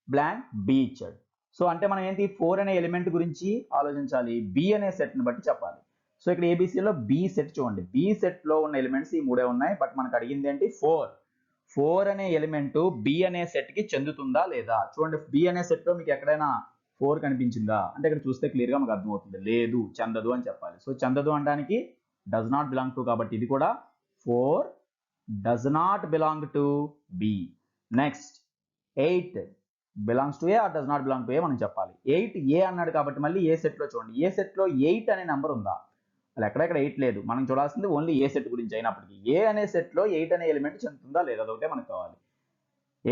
బ్లాంక్ బి ఇచ్చాడు. సో అంటే మనం ఏంటి 4 అనే ఎలిమెంట్ గురించి ఆలోచించాలి, బి అనే సెట్ని బట్టి చెప్పాలి. సో ఇక్కడ ఏబిసిలో బి సెట్ చూడండి. బి సెట్లో ఉన్న ఎలిమెంట్స్ ఈ 3 ఉన్నాయి. బట్ మనకు అడిగింది ఏంటి? 4 అనే ఎలిమెంట్ బి అనే సెట్కి చెందుతుందా లేదా? చూడండి బి అనే సెట్లో మీకు ఎక్కడైనా 4 కనిపించిందా అంటే ఇక్కడ చూస్తే క్లియర్గా మనకు అర్థమవుతుంది, లేదు, చెందదు అని చెప్పాలి. సో చెందదు అనడానికి డస్ నాట్ బిలాంగ్ టు, కాబట్టి ఇది కూడా 4 does not belong to B. Next 8 belongs to A or does not belong to A మనం చెప్పాలి. 8 ఏ అన్నాడు కాబట్టి మళ్ళీ ఏ సెట్లో చూడండి. ఏ సెట్లో 8 అనే నెంబర్ ఉందా? అలా ఎక్కడెక్కడ 8 లేదు. మనం చూడాల్సింది ఓన్లీ ఏ సెట్ గురించి అయినప్పటికీ ఏ అనే సెట్లో 8 అనే ఎలిమెంట్ చెందుతుందా లేదా అదొకటే మనకు కావాలి.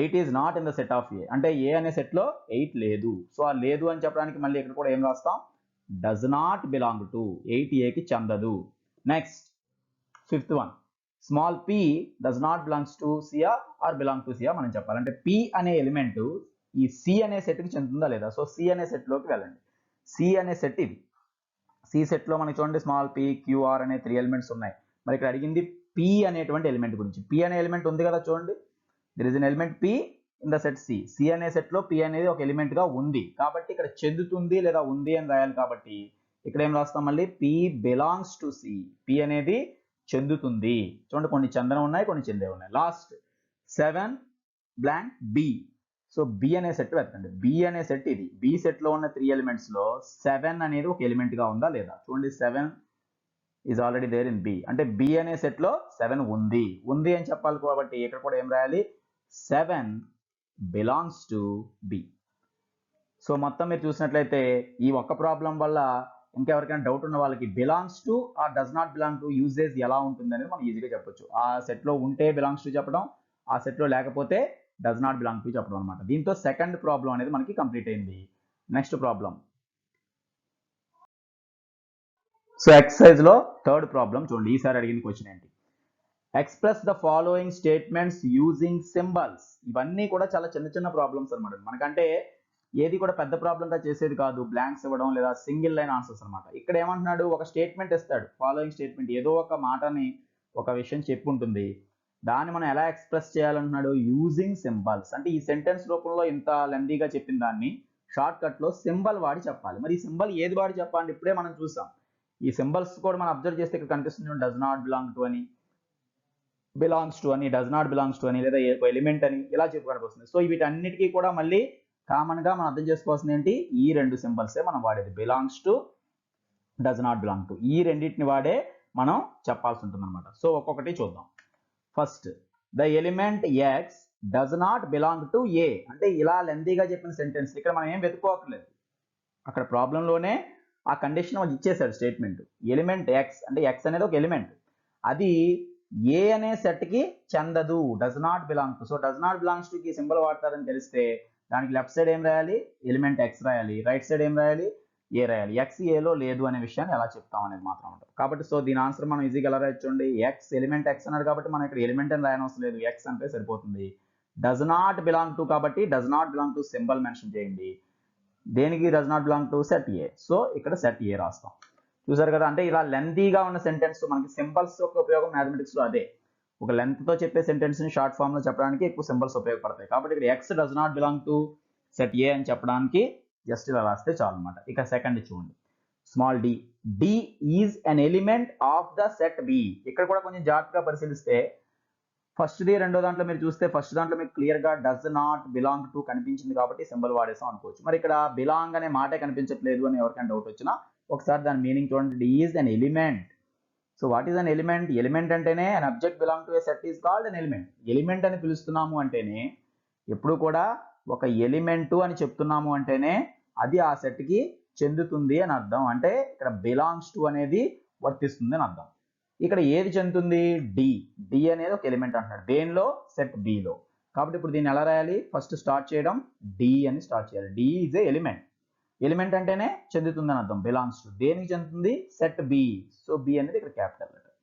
8 is not in the set of A అంటే ఏ అనే సెట్లో 8 లేదు. సో ఆ లేదు అని చెప్పడానికి మళ్ళీ ఇక్కడ కూడా ఏం రాస్తాం? Does not belong to. 8 ఏకి చెందదు. Next 5th one, small p does not belongs to సియా ఆర్ బిలాంగ్ టు సియా మనం చెప్పాలి. అంటే p అనే ఎలిమెంట్ ఈ సి అనే సెట్కి చెందుతుందా లేదా? సో సి అనే సెట్లోకి వెళ్ళండి. సి అనే సెట్ ఇది. సి సెట్లో మనకి చూడండి స్మాల్ p qr అనే 3 ఎలిమెంట్స్ ఉన్నాయి. మరి ఇక్కడ అడిగింది p అనేటువంటి ఎలిమెంట్ గురించి. p అనే ఎలిమెంట్ ఉంది కదా చూడండి, there is an element p in the set C. C అనే సెట్లో p అనేది ఒక ఎలిమెంట్ గా ఉంది కాబట్టి ఇక్కడ చెందుతుంది లేదా ఉంది అని రాయాలి. కాబట్టి ఇక్కడ ఏం రాస్తాం? మళ్ళీ p belongs to C. p అనేది చెందుతుంది. చూడండి కొన్ని చెందన ఉన్నాయి, కొన్ని చెందే ఉన్నాయి. Last 7 blank B. So B అనే సెట్ వెతకండి. బి అనే సెట్ ఇది. బి సెట్ లో ఉన్న 3 ఎలిమెంట్స్ లో 7 అనేది ఒక ఎలిమెంట్ గా ఉందా లేదా? చూడండి 7 is already there in B. అంటే బి అనే సెట్ లో 7 ఉంది అని చెప్పాలి. కాబట్టి ఇక్కడ కూడా ఏం రాయాలి? 7 బిలాంగ్స్ టు బి. సో మొత్తం మీరు చూసినట్లయితే ఈ ఒక్క ప్రాబ్లం వల్ల ఇంకెవరికైనా డౌట్ ఉన్న వాళ్ళకి belongs to or does not belong to usage ఎలా ఉంటుంది అనేది మనం ఈజీగా చెప్పొచ్చు. ఆ సెట్లో ఉంటే బిలాంగ్స్ టు చెప్పడం, ఆ సెట్లో లేకపోతే డస్ నాట్ బిలాంగ్ టు చెప్పడం అనమాట. దీంతో సెకండ్ ప్రాబ్లం అనేది మనకి కంప్లీట్ అయింది. Next problem. సో ఎక్సర్సైజ్ లో థర్డ్ ప్రాబ్లం చూడండి. ఈసారి అడిగిన క్వశ్చన్ ఏంటి? Express the following statements using symbols. ఇవన్నీ కూడా చాలా చిన్న చిన్న ప్రాబ్లమ్స్ అనమాట. మనకంటే ఏది కూడా పెద్ద ప్రాబ్లంగా చేసేది కాదు, బ్లాంక్స్ ఇవ్వడం లేదా సింగిల్ లైన్ ఆన్సర్స్ అనమాట. ఇక్కడ ఏమంటున్నాడు? ఒక స్టేట్మెంట్ ఇస్తాడు, ఫాలోయింగ్ స్టేట్మెంట్, ఏదో ఒక మాటని ఒక విషయం చెప్పుంటుంది, దాన్ని మనం ఎలా ఎక్స్ప్రెస్ చేయాలంటున్నాడు? Using symbols. అంటే ఈ సెంటెన్స్ రూపంలో ఇంత లెందీగా చెప్పిన దాన్ని షార్ట్ కట్ లో సింబల్ వాడి చెప్పాలి. మరి ఈ సింబల్ ఏది వాడి చెప్పాలి? ఇప్పుడే మనం చూసాం. ఈ సింబల్స్ కూడా మనం అబ్జర్వ్ చేస్తే ఇక్కడ కనిపిస్తుంది, డస్ నాట్ బిలాంగ్ టు అని, బిలాంగ్స్ టు అని, డస్ నాట్ బిలాంగ్స్ టు అని, లేదా ఎలిమెంట్ అని ఇలా చెప్పుకోవడానికి. సో వీటన్నిటికీ కూడా మళ్ళీ కామన్ గా మనం అర్థం చేసుకోవాల్సింది ఏంటి? ఈ రెండు సింబల్సే మనం వాడేది, belongs to, does not belong to. ఈ రెండింటిని వాడే మనం చెప్పాల్సి ఉంటుంది అనమాట. సో ఒక్కొక్కటి చూద్దాం. First, the element X does not belong to A. అంటే ఇలా లెందీగా చెప్పిన సెంటెన్స్ ఇక్కడ మనం ఏం వెతుక్కోవట్లేదు, అక్కడ ప్రాబ్లంలోనే ఆ కండిషన్ వాళ్ళు ఇచ్చేసాడు స్టేట్మెంట్. ఎలిమెంట్ ఎక్స్ అంటే ఎక్స్ అనేది ఒక ఎలిమెంట్, అది ఏ అనే సెట్ కి చెందదు, does not belong to. So does not belongs to కి సింబల్ వాడతారని తెలిస్తే దానికి లెఫ్ట్ సైడ్ ఏం రాయాలి? ఎలిమెంట్ ఎక్స్ రాయాలి. రైట్ సైడ్ ఏం రాయాలి? ఏ రాయాలి. ఎక్స్ ఏలో లేదు అనే విషయాన్ని ఎలా చెప్తాం అనేది మాత్రం ఉంటుంది. కాబట్టి సో దీని ఆన్సర్ మనం ఈజీగా ఎలా రాయొచ్చండి? ఎక్స్ ఎలిమెంట్ ఎక్స్ అన్నాడు కాబట్టి మనం ఇక్కడ ఎలిమెంట్ అని రాయనవసరం లేదు, ఎక్స్ అంటే సరిపోతుంది. డస్ నాట్ బిలాంగ్ టు కాబట్టి does not belong to symbol mention చేయండి. దేనికి does not belong to? Set A. So ఇక్కడ సెట్ ఏ రాస్తాం. చూసారు కదా, అంటే ఇలా లెంతీగా ఉన్న సెంటెన్స్ మనకి సింబల్స్ యొక్క ఉపయోగం మ్యాథమెటిక్స్ లో అదే. ఒక లెంత్ తో చెప్పే సెంటెన్స్ ని షార్ట్ ఫామ్ లో చెప్పడానికి ఎక్కువ సింబల్స్ ఉపయోగపడతాయి. కాబట్టి ఇక్కడ X does not belong to set A అని చెప్పడానికి జస్ట్ ఇలా రాస్తే చాలు అనమాట. ఇక సెకండ్ చూడండి, small D. D is an element of the set B. ఇక్కడ కూడా కొంచెం జాగ్రత్తగా పరిశీలిస్తే ఫస్ట్ ది రెండో దాంట్లో మీరు చూస్తే ఫస్ట్ దాంట్లో మీకు క్లియర్ గా డస్ నాట్ బిలాంగ్ టు కనిపించింది కాబట్టి సింబల్ వాడేసాం అనుకోవచ్చు. మరి ఇక్కడ బిలాంగ్ అనే మాటే కనిపించట్లేదు అని ఎవరికైనా డౌట్ వచ్చినా ఒకసారి దాని మీనింగ్ చూడండి. D is an element. So what is an element? Element అంటేనే an object belong to a set is called an element. Element అని పిలుస్తున్నాము అంటేనే, ఎప్పుడు కూడా ఒక ఎలిమెంట్ అని చెప్తున్నాము అంటేనే అది ఆ సెట్ కి చెందుతుంది అని అర్థం. అంటే ఇక్కడ బిలాంగ్స్ టు అనేది వర్తిస్తుంది అని అర్థం. ఇక్కడ ఏది చెందుతుంది? డి అనేది ఒక ఎలిమెంట్ అంటున్నాడు దేనిలో? సెట్ బిలో. కాబట్టి ఇప్పుడు దీన్ని ఎలా రాయాలి? ఫస్ట్ స్టార్ట్ చేయడం డి అని స్టార్ట్ చేయాలి. D is a element. Element అంటేనే చెందుతుంది అని అర్థం. బిలాంగ్స్ టు దేనికి చెందుతుంది? Set B. సో బి అనేది ఇక్కడ క్యాపిటల్ లెటర్.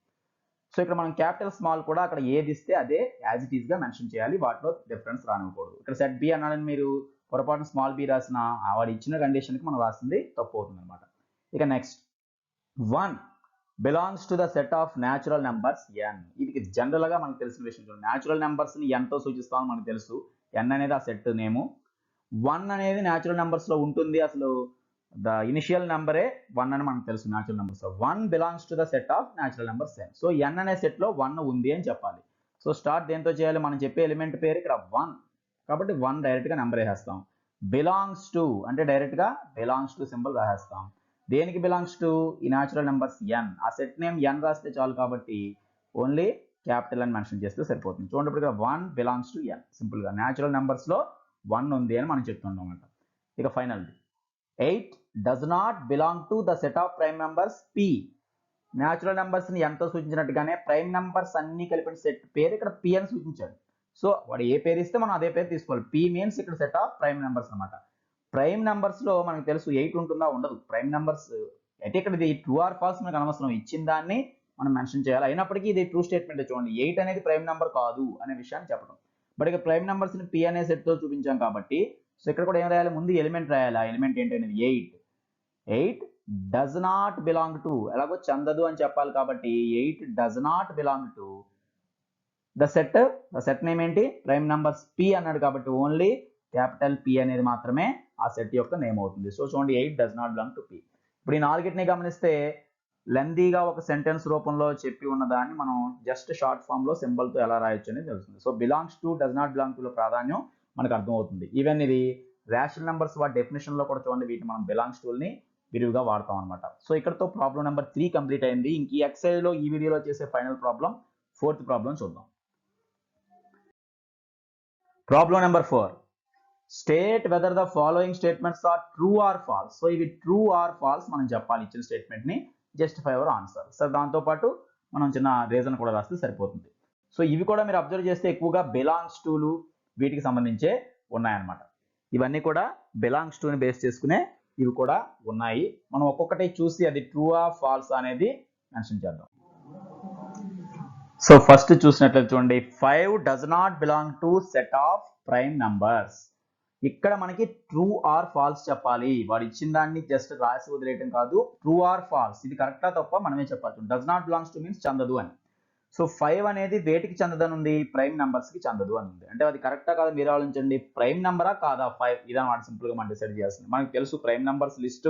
సో ఇక్కడ మనం క్యాపిటల్ స్మాల్ కూడా అక్కడ ఏది ఇస్తే అదే యాజ్ ఇట్ ఈస్ గా మెన్షన్ చేయాలి. వాటిలో డిఫరెన్స్ రానివ్వకూడదు. ఇక్కడ సెట్ బి అన్నాడని మీరు పొరపాటున స్మాల్ బి రాసిన వాడు ఇచ్చిన కండిషన్కి మనం రాసింది తప్పు అవుతుంది అనమాట. ఇక next 1 belongs to the set of natural numbers N. ఇది జనరల్ గా మనకు తెలిసిన విషయం. న్యాచురల్ నెంబర్స్ ని ఎన్ తో సూచిస్తామని మనకు తెలుసు. ఎన్ అనేది ఆ సెట్ నేము. 1 అనేది న్యాచురల్ నెంబర్స్ లో ఉంటుంది. అసలు ద ఇనిషియల్ నెంబరే 1 అని మనకు తెలుసు natural numbers. 1 belongs to the set of natural numbers N. So N అనే సెట్ లో 1 ఉంది అని చెప్పాలి. సో స్టార్ట్ దేంతో చేయాలి? మనం చెప్పే ఎలిమెంట్ పేరు ఇక్కడ 1 కాబట్టి 1 డైరెక్ట్ గా నెంబర్ వేసేస్తాం. బిలాంగ్స్ టు అంటే డైరెక్ట్ గా బిలాంగ్స్ టు సింబల్ రాసేస్తాం. దేనికి బిలాంగ్స్ టు? ఈ న్యాచురల్ నెంబర్స్ ఎన్. ఆ సెట్ నేమ్ ఎన్ రాస్తే చాలు కాబట్టి ఓన్లీ క్యాపిటల్ అని మెన్షన్ చేస్తే సరిపోతుంది. చూడండి ఇప్పుడు ఇక్కడ 1 బిలాంగ్స్ టు ఎన్. సింపుల్ గా న్యాచురల్ నెంబర్స్ లో 1 ఉంది అని మనం చెప్తున్నాం అన్నమాట. ఇక final 8 does not belong to the set of prime numbers P. Natural numbers ని ఎంతో సూచించినట్టుగానే ప్రైమ్ నెంబర్స్ అన్ని కలిపిన సెట్ పేరు ఇక్కడ పి అని సూచించాడు. సో వాడు ఏ పేరు ఇస్తే మనం అదే పేరు తీసుకోవాలి. పి మీన్స్ ఇక్కడ సెట్ ఆఫ్ ప్రైమ్ నెంబర్స్ అనమాట. ప్రైమ్ నెంబర్స్ లో మనకు తెలుసు 8 ఉంటుందా? ఉండదు. ప్రైమ్ నెంబర్స్ అయితే ఇక్కడ ఇది ట్రూ ఆర్ ఫాల్స్ మనకు అనవసరం. ఇచ్చిన దాన్ని మనం మెన్షన్ చేయాలి. అయినప్పటికీ ఇది ట్రూ స్టేట్మెంట్. చూడండి 8 అనేది ప్రైమ్ నెంబర్ కాదు అనే విషయాన్ని చెప్పడం. బట్ ఇక ప్రైమ్ నెంబర్స్ ని పి అనే సెట్ తో చూపించాం కాబట్టి సో ఇక్కడ కూడా ఏం రాయాలి? ముందు ఎలిమెంట్ రాయాలి. ఆ ఎలిమెంట్ ఏంటనేది 8 డస్ నాట్ బిలాంగ్ టు, ఎలాగో చందదు అని చెప్పాలి కాబట్టి 8 does not belong to the set name ఏంటి? ప్రైమ్ నెంబర్స్ పి అన్నాడు కాబట్టి ఓన్లీ క్యాపిటల్ పి అనేది మాత్రమే ఆ సెట్ యొక్క నేమ్ అవుతుంది. సో చూడండి 8 does not belong to P. ఇప్పుడు ఈ 4ని గమనిస్తే లెందీగా ఒక సెంటెన్స్ రూపంలో చెప్పి ఉన్న దాన్ని మనం జస్ట్ షార్ట్ ఫామ్ లో సింబల్ తో ఎలా రాయొచ్చు అనేది తెలుస్తుంది. So belongs to does not belong to లో ప్రాధాన్యం మనకు అర్థమవుతుంది. ఈవెన్ ఇది రేషనల్ నెంబర్స్ వాటి డెఫినేషన్ లో కూడా చూడండి వీటిని మనం బిలాంగ్స్ టు ని విరివిగా వాడతాం అనమాట. సో ఇక్కడతో ప్రాబ్లం నెంబర్ 3 కంప్లీట్ అయింది. ఇంక ఈ ఎక్సైజ్ లో ఈ వీడియోలో చేసే ఫైనల్ ప్రాబ్లం 4th ప్రాబ్లం చూద్దాం. Problem number 4. State whether the following statements are true or false. So ఇవి ట్రూ ఆర్ ఫాల్స్ మనం చెప్పాలి ఇచ్చిన స్టేట్మెంట్ ని. Justify your answer. సో దాంతో పాటు మనం చిన్న రీజన్ కూడా రాస్తే సరిపోతుంది. సో ఇవి కూడా మీరు అబ్జర్వ్ చేస్తే ఎక్కువగా బిలాంగ్స్ టులు వీటికి సంబంధించే ఉన్నాయన్నమాట. ఇవన్నీ కూడా బిలాంగ్స్ టు ని బేస్ చేసుకునే ఇవి కూడా ఉన్నాయి. మనం ఒక్కొక్కటి చూసి అది ట్రూ ఆర్ ఫాల్స్ అనేది మెన్షన్ చేద్దాం. సో ఫస్ట్ చూసినట్లయితే చూడండి 5 does not belong to set of prime numbers. ఇక్కడ మనకి ట్రూ ఆర్ ఫాల్స్ చెప్పాలి. వాడు ఇచ్చిన దాన్ని జస్ట్ రాసి వదిలేయటం కాదు. ట్రూ ఆర్ ఫాల్స్ ఇది కరెక్టా తప్ప మనమే చెప్పాలి. Does not belongs to means చందదు అని. సో 5 అనేది వేటికి చందదని ఉంది? ప్రైమ్ నంబర్స్ కి చందదు అని ఉంది. అంటే అది కరెక్టా కాదా మీరు ఆలోచించండి. ప్రైమ్ నంబరా కాదా 5? ఇదన్నమాట సింపుల్ గా మనం డిసైడ్ చేయాల్సింది. మనకు తెలుసు ప్రైమ్ నంబర్స్ లిస్ట్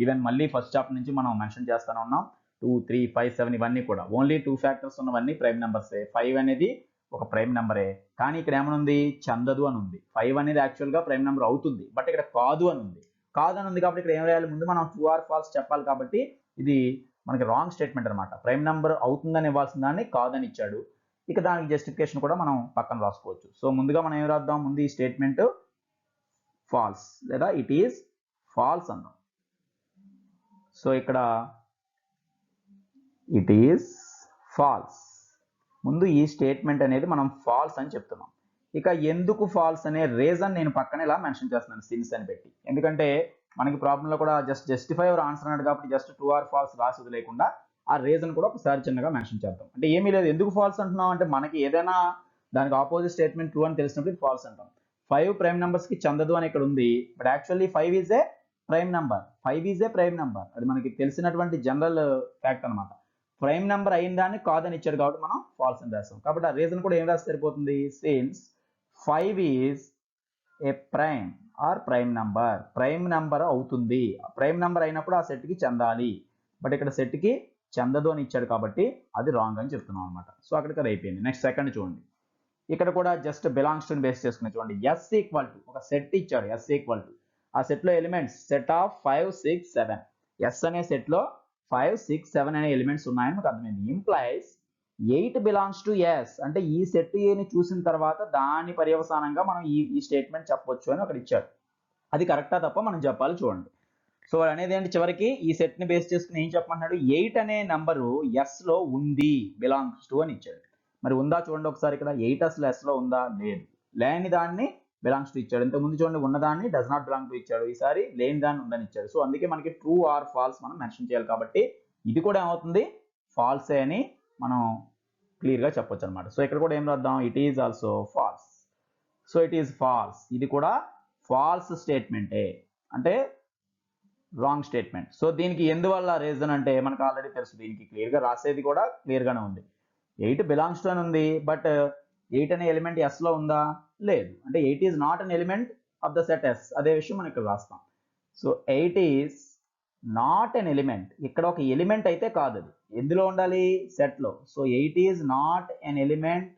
ఈవెన్ మళ్ళీ ఫస్ట్ చాప్టర్ నుంచి మనం మెన్షన్ చేస్తానే ఉన్నాం. 2, 3, 5, 7 ఇవన్నీ కూడా ఓన్లీ 2 ఫ్యాక్టర్స్ ఉన్నవన్నీ ప్రైమ్ నెంబర్సే. 5 అనేది ఒక ప్రైమ్ నెంబరే. కానీ ఇక్కడ ఏమనుంది? చందదు అని ఉంది. 5 అనేది యాక్చువల్ గా ప్రైమ్ నెంబర్ అవుతుంది. బట్ ఇక్కడ కాదు అని ఉంది. కాదు అని ఉంది కాబట్టి ఇక్కడ ఏం రాయాలి? ముందు మనం ట్రూ ఆర్ ఫాల్స్ చెప్పాలి కాబట్టి ఇది మనకి రాంగ్ స్టేట్మెంట్ అనమాట. ప్రైమ్ నెంబర్ అవుతుందని ఇవ్వాల్సిన దాన్ని కాదని ఇచ్చాడు. ఇక దానికి జస్టిఫికేషన్ కూడా మనం పక్కన రాసుకోవచ్చు. సో ముందుగా మనం ఏం రాద్దాం? ముందు ఈ స్టేట్మెంట్ ఫాల్స్ లేదా ఇట్ ఈస్ ఫాల్స్ అందాం. సో ఇక్కడ ఇట్ ఈస్ ఫాల్స్. ముందు ఈ స్టేట్మెంట్ అనేది మనం ఫాల్స్ అని చెప్తున్నాం. ఇక ఎందుకు ఫాల్స్ అనే రీజన్ నేను పక్కన ఇలా మెన్షన్ చేస్తున్నాను సిన్స్ అని పెట్టి. ఎందుకంటే మనకి ప్రాబ్లంలో కూడా జస్ట్ జస్టిఫై యువర్ ఆన్సర్ అన్నాడు కాబట్టి జస్ట్ ట్రూ ఆర్ ఫాల్స్ రాసి వదిలేకుండా ఆ రీజన్ కూడా ఒకసారి చిన్నగా మెన్షన్ చేద్దాం. అంటే ఏమీ లేదు. ఎందుకు ఫాల్స్ అంటున్నాం అంటే మనకి ఏదైనా దానికి ఆపోజిట్ స్టేట్మెంట్ ట్రూ అని తెలిసినప్పుడు ఫాల్స్ అంటాం. 5 ప్రైమ్ నెంబర్స్ కి చందదు అని ఇక్కడ ఉంది. But actually 5 is a prime number. 5 is a prime number. అది మనకి తెలిసినటువంటి జనరల్ ఫ్యాక్ట్ అనమాట. ప్రైమ్ నెంబర్ అయిన దాన్ని కాదని ఇచ్చాడు కాబట్టి మనం ఫాల్స్ అని రాస్తాం. కాబట్టి ఆ రీజన్ కూడా ఏం రాస్తే సరిపోతుంది? Since 5 is a prime or prime number. Prime number అవుతుంది. ప్రైమ్ నెంబర్ అయినప్పుడు ఆ సెట్ కి చెందాలి. బట్ ఇక్కడ సెట్ కి చెందదు అని ఇచ్చాడు కాబట్టి అది రాంగ్ అని చెప్తున్నాం అనమాట. సో అక్కడికి అది అయిపోయింది. నెక్స్ట్ సెకండ్ చూడండి. ఇక్కడ కూడా జస్ట్ బిలాంగ్స్ టు బేస్ చేసుకుని చూడండి. ఎస్ ఈక్వల్ టు ఒక సెట్ ఇచ్చాడు. ఎస్ ఈక్వల్ టు ఆ సెట్ లో ఎలిమెంట్స్ సెట్ ఆఫ్ 5, 6, 7. ఎస్ అనే సెట్ లో 5, 6, 7 అనే ఎలిమెంట్స్ ఉన్నాయని మనకు అర్థమైంది. Implies 8 belongs to S. అంటే ఈ సెట్ ఏని చూసిన తర్వాత దాని పర్యవసానంగా మనం ఈ స్టేట్మెంట్ చెప్పొచ్చు అని అక్కడ ఇచ్చాడు. అది కరెక్టా తప్ప మనం చెప్పాలి చూడండి. సో అనేది ఏంటి, చివరికి ఈ సెట్ ని బేస్ చేసుకుని ఏం చెప్పమంటున్నాడు, 8 అనే నంబరు ఎస్ లో ఉంది, బిలాంగ్స్ టు అని ఇచ్చాడు. మరి ఉందా చూడండి ఒకసారి, ఇక్కడ 8 అసలు ఎస్ లో ఉందా, లేదు. లేని దాన్ని బిలాంగ్స్ టు ఇచ్చాడు. ఇంతకుముందు చూడండి ఉన్నదాన్ని డస్ నాట్ బిలాంగ్ టు ఇచ్చాడు, ఈసారి లేని దాన్ని ఉందని ఇచ్చాడు. సో అందుకే మనకి ట్రూ ఆర్ ఫాల్స్ మనం మెన్షన్ చేయాలి. కాబట్టి ఇది కూడా ఏమవుతుంది, ఫాల్సే అని మనం క్లియర్ గా చెప్పొచ్చు అనమాట. సో ఇక్కడ కూడా ఏం రాద్దాం, it is also false. So it is false, ఇది కూడా ఫాల్స్ స్టేట్మెంటే, అంటే రాంగ్ స్టేట్మెంట్. సో దీనికి ఎందువల్ల రీజన్ అంటే మనకు ఆల్రెడీ తెలుసు, దీనికి క్లియర్ గా రాసేది కూడా క్లియర్ గానే ఉంది. 8 బిలాంగ్స్ టు అని ఉంది, బట్ 8 అనే ఎలిమెంట్ ఎస్ లో ఉందా, లేదు. అంటే 8 is not an element of the set S, అదే విషయం మనం ఇక్కడ రాస్తాం. So 8 is not an element, ఇక్కడ ఒక ఎలిమెంట్ అయితే కాదు, అది ఎందులో ఉండాలి, సెట్ లో. So 8 is not an element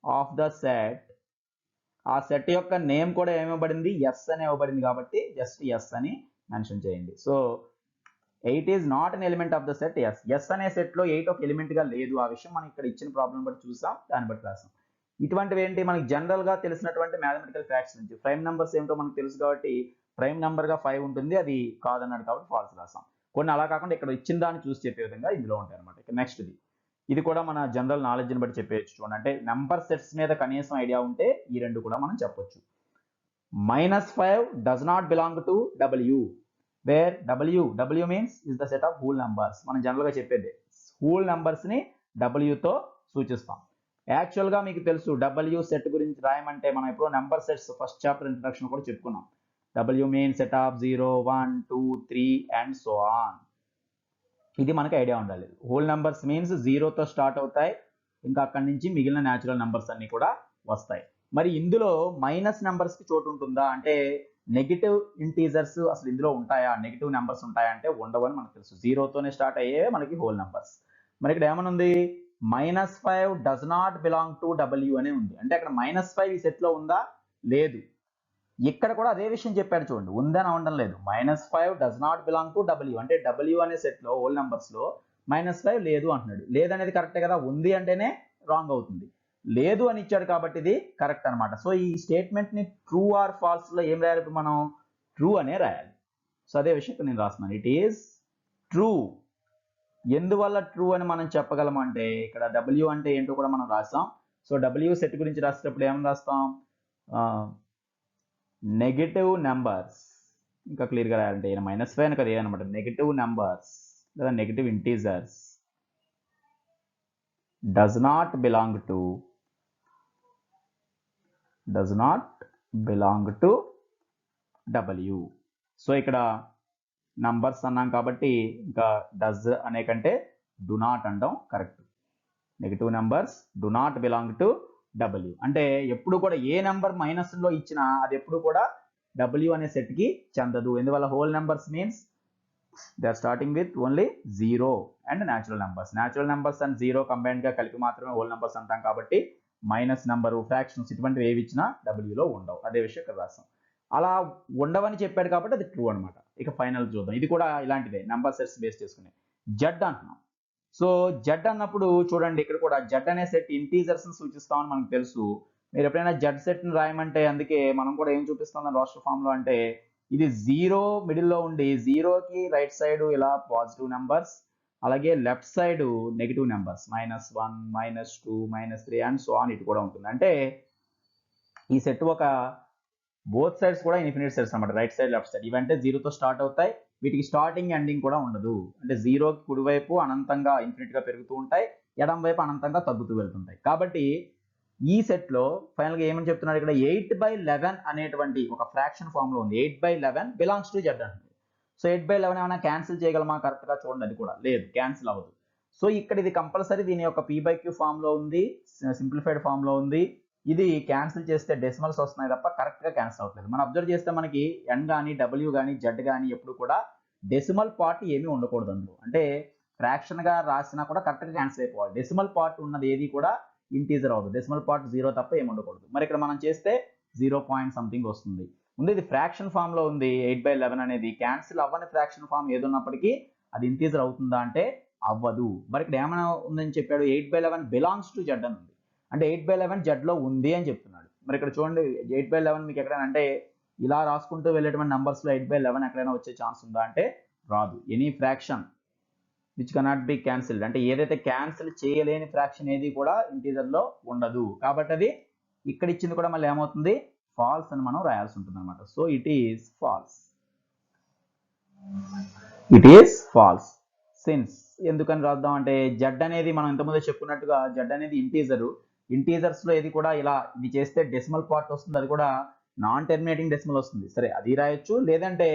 of the set. ఆ సెట్ యొక్క నేమ్ కూడా ఏమివ్వబడింది, ఎస్ అని ఇవ్వబడింది, కాబట్టి జస్ట్ ఎస్ అని మెన్షన్ చేయండి. So 8 is not an element of the set S. S అనే సెట్ లో 8 ఒక ఎలిమెంట్ గా లేదు, ఆ విషయం మనం ఇక్కడ ఇచ్చిన ప్రాబ్లం బట్టి చూసాం, దాన్ని బట్టి రాసాం. ఇటువంటివి ఏంటి, మనకి జనరల్ గా తెలిసినటువంటి మ్యాథమెటికల్ ఫ్యాక్ట్స్ నుంచి ప్రైమ్ నంబర్స్ ఏమిటో మనకు తెలుసు కాబట్టి ప్రైమ్ నంబర్ గా 5 ఉంటుంది, అది కాదన్నాడు కాబట్టి ఫాల్స్ రాసాం. కొన్ని అలా కాకుండా ఇక్కడ ఇచ్చిన దాన్ని చూసి చెప్పే విధంగా ఇందులో ఉంటాయి అనమాట. ఇక నెక్స్ట్ ఇది కూడా మన జనరల్ నాలెడ్జ్ని బట్టి చెప్పేయచ్చు. చూడండి, అంటే నెంబర్ సెట్స్ మీద కనీసం ఐడియా ఉంటే ఈ రెండు కూడా మనం చెప్పొచ్చు. -5 does not belong to W, where W means is the set of whole numbers. మనం జనరల్ గా చెప్పేది హోల్ నంబర్స్ ని W తో సూచిస్తాం. యాక్చువల్ గా మీకు తెలుసు W సెట్ గురించి రాయమంటే మనం ఎప్పుడో number sets first chapter introduction కూడా చెప్పుకున్నాం. W means set of 0, 1, 2, 3 and so on. ఇది మనకి ఐడియా ఉండాలి. హోల్ నంబర్స్ మీన్స్ 0తో స్టార్ట్ అవుతాయి, ఇంకా అక్కడి నుంచి మిగిలిన న్యాచురల్ నంబర్స్ అన్ని కూడా వస్తాయి. మరి ఇందులో మైనస్ నెంబర్స్ కి చోటు ఉంటుందా అంటే, నెగిటివ్ ఇంటీజర్స్ అసలు ఇందులో ఉంటాయా, నెగిటివ్ నెంబర్స్ ఉంటాయా అంటే ఉండవని మనకు తెలుసు. 0తోనే స్టార్ట్ అయ్యే మనకి హోల్ నెంబర్స్. మరి ఇక్కడ ఏమనుంది, -5 does not belong to W అనే ఉంది. అంటే అక్కడ -5 ఈ సెట్ లో ఉందా, లేదు. ఇక్కడ కూడా అదే విషయం చెప్పాడు చూడండి, ఉందని అనడం లేదు. -5 does not belong to W, అంటే W అనే సెట్ లో హోల్ నెంబర్స్ లో -5 లేదు అంటున్నాడు. లేదనేది కరెక్టే కదా, ఉంది అంటేనే రాంగ్ అవుతుంది. లేదు అని ఇచ్చాడు కాబట్టి ఇది కరెక్ట్ అనమాట. సో ఈ స్టేట్మెంట్ ని ట్రూ ఆర్ ఫాల్స్ లో ఏం రాయాలి, మనం ట్రూ అనే రాయాలి. సో అదే విషయం నేను రాస్తున్నాను, ఇట్ ఈస్ ట్రూ. ఎందువల్ల ట్రూ అని మనం చెప్పగలం అంటే, ఇక్కడ W అంటే ఏంటో కూడా మనం రాస్తాం. సో W సెట్ గురించి రాసేటప్పుడు ఏమని రాస్తాం, నెగటివ్ నెంబర్స్, ఇంకా క్లియర్ గా రాయాలంటే -5 అని కదా ఏమన్నమాట, నెగటివ్ నెంబర్స్ లేదా negative integers does not belong to W. So ఇక్కడ నంబర్స్ అన్నాం కాబట్టి ఇంకా డస్ అనే కంటే డు నాట్ అనడం correct. Negative numbers do not belong to W, అంటే ఎప్పుడు కూడా ఏ నెంబర్ మైనస్ లో ఇచ్చినా అది ఎప్పుడు కూడా W అనే సెట్ కి చెందదు. ఎందువల్ల, whole numbers means they are starting with only 0 and natural numbers. Natural numbers and 0 combined గా కలిపి మాత్రమే హోల్ నెంబర్స్ అంటాం కాబట్టి మైనస్ నెంబరు, ఫ్రాక్షన్స్ ఇటువంటివి ఏవి ఇచ్చినా W లో ఉండవు. అదే విషయం ఇక్కడ రాస్తాం. అలా ఉండవని చెప్పాడు కాబట్టి అది ట్రూ అనమాట. ఇక ఫైనల్ చూద్దాం, ఇది కూడా ఇలాంటిదే, నెంబర్ సెట్స్ బేస్ చేసుకుని జెడ్ అంటున్నాం. సో జెడ్ అన్నప్పుడు చూడండి, ఇక్కడ కూడా జెడ్ అనే సెట్ ఇంటీజర్స్ ని సూచిస్తామని మనకు తెలుసు. మీరు ఎప్పుడైనా జెడ్ సెట్ ని రాయమంటే అందుకే మనం కూడా ఏం చూపిస్తాం రోస్టర్ ఫామ్ లో అంటే, ఇది 0 మిడిల్ లో ఉండి 0కి రైట్ సైడ్ ఇలా పాజిటివ్ నెంబర్స్, అలాగే left side negative numbers -1, -2, -3 and so on ఇటు కూడా ఉంటుంది. అంటే ఈ సెట్ ఒక బోత్ సైడ్స్ కూడా ఇన్ఫినిట్ సెట్స్ అన్నమాట, రైట్ సైడ్ లెఫ్ట్ సైడ్. ఇవంటే 0తో స్టార్ట్ అవుతాయి, వీటికి స్టార్టింగ్ ఎండింగ్ కూడా ఉండదు. అంటే 0కి కుడివైపు అనంతంగా ఇన్ఫినిట్ గా పెరుగుతూ ఉంటాయి, ఎడం వైపు అనంతంగా తగ్గుతూ వెళ్తుంటాయి. కాబట్టి ఈ సెట్ లో ఫైనల్ గా ఏమని చెప్తున్నాడు, ఇక్కడ 8/11 అనేటువంటి ఒక ఫ్రాక్షన్ ఫామ్ లో ఉంది. 8/11 బిలాంగ్స్ టు జెడ్ అంటుంది. సో 8/11 ఏమైనా క్యాన్సిల్ చేయగలమా, కరెక్ట్ గా చూడండి, అది కూడా లేదు, క్యాన్సిల్ అవ్వదు. సో ఇక్కడ ఇది కంపల్సరీ దీని యొక్క P/Q ఫామ్ లో ఉంది, సింప్లిఫైడ్ ఫామ్ లో ఉంది. ఇది క్యాన్సిల్ చేస్తే డెసిమల్స్ వస్తున్నాయి తప్ప కరెక్ట్ గా క్యాన్సిల్ అవ్వట్లేదు. మనం అబ్జర్వ్ చేస్తే మనకి N కానీ W కానీ Z కానీ ఎప్పుడు కూడా డెసిమల్ పార్ట్ ఏమీ ఉండకూడదు అందులో. అంటే ఫ్రాక్షన్ గా రాసినా కూడా కరెక్ట్ గా క్యాన్సిల్ అయిపోవాలి. డెసిమల్ పార్ట్ ఉన్నది ఏది కూడా ఇంటీజర్ అవ్వదు. డెసిమల్ పార్ట్ 0 తప్ప ఏమి ఉండకూడదు. మరి ఇక్కడ మనం చేస్తే 0 పాయింట్ సంథింగ్ వస్తుంది. ముందు ఇది ఫ్రాక్షన్ ఫామ్ లో ఉంది. 8/11 అనేది క్యాన్సిల్ అవ్వని ఫ్రాక్షన్ ఫామ్ ఏది ఉన్నప్పటికీ అది ఇంటీజర్ అవుతుందా అంటే అవ్వదు. మరి ఇక్కడ ఏమైనా ఉందని చెప్పాడు, 8/11 బిలాంగ్స్ టు జెడ్ అని ఉంది. అంటే 8/11 జెడ్ లో ఉంది అని చెప్తున్నాడు. మరి ఇక్కడ చూడండి, 8/11 మీకు ఎక్కడైనా అంటే ఇలా రాసుకుంటూ వెళ్ళేటువంటి నెంబర్స్లో 8/11 ఎక్కడైనా వచ్చే ఛాన్స్ ఉందా అంటే రాదు. Any fraction which cannot be cancelled, అంటే ఏదైతే క్యాన్సిల్ చేయలేని ఫ్రాక్షన్ ఏది కూడా ఇంటీజర్లో ఉండదు. కాబట్టి అది ఇక్కడ ఇచ్చింది కూడా మళ్ళీ ఏమవుతుంది, ఫాల్స్ అని మనం రాయాల్సి ఉంటుంది అనమాట. So it is false. It is false. Since ఎందుకని రాద్దాం అంటే జెడ్ అనేది మనం ఇంతకుముందే చెప్పుకున్నట్టుగా జెడ్ అనేది ఇంటీజర్స్లో ఏది కూడా ఇలా ఇది చేస్తే డెసిమల్ పార్ట్ వస్తుంది, అది కూడా నాన్ టెర్మినేటింగ్ డెసిమల్ వస్తుంది. సరే అది రాయొచ్చు, లేదంటే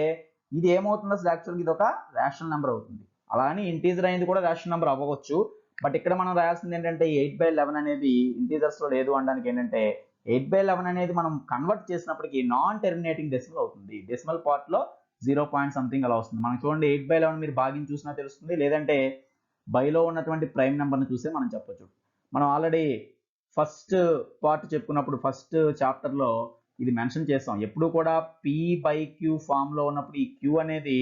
ఇది ఏమవుతుంది అసలు యాక్చువల్గా ఇది ఒక రేషనల్ నెంబర్ అవుతుంది. అలా అని ఇంటీజర్ అనేది కూడా రేషనల్ నెంబర్ అవ్వవచ్చు. బట్ ఇక్కడ మనం రాయాల్సింది ఏంటంటే 8/11 అనేది ఇంటీజర్స్లో లేదు అనడానికి ఏంటంటే 8/11 అనేది మనం కన్వర్ట్ చేసినప్పటికీ నాన్ టెర్మినేటింగ్ డెసిమల్ అవుతుంది. డెసిమల్ పార్ట్లో 0 పాయింట్ సంథింగ్ అలా వస్తుంది. మనం చూడండి 8/11 మీరు భాగించి చూసినా తెలుస్తుంది, లేదంటే బైలో ఉన్నటువంటి ప్రైమ్ నెంబర్ని చూసే మనం చెప్పొచ్చు. మనం ఆల్రెడీ ఫస్ట్ పార్ట్ చెప్పుకున్నప్పుడు ఫస్ట్ చాప్టర్లో ఇది మెన్షన్ చేస్తాం. ఎప్పుడు కూడా p/q ఫామ్లో ఉన్నప్పుడు ఈ q అనేది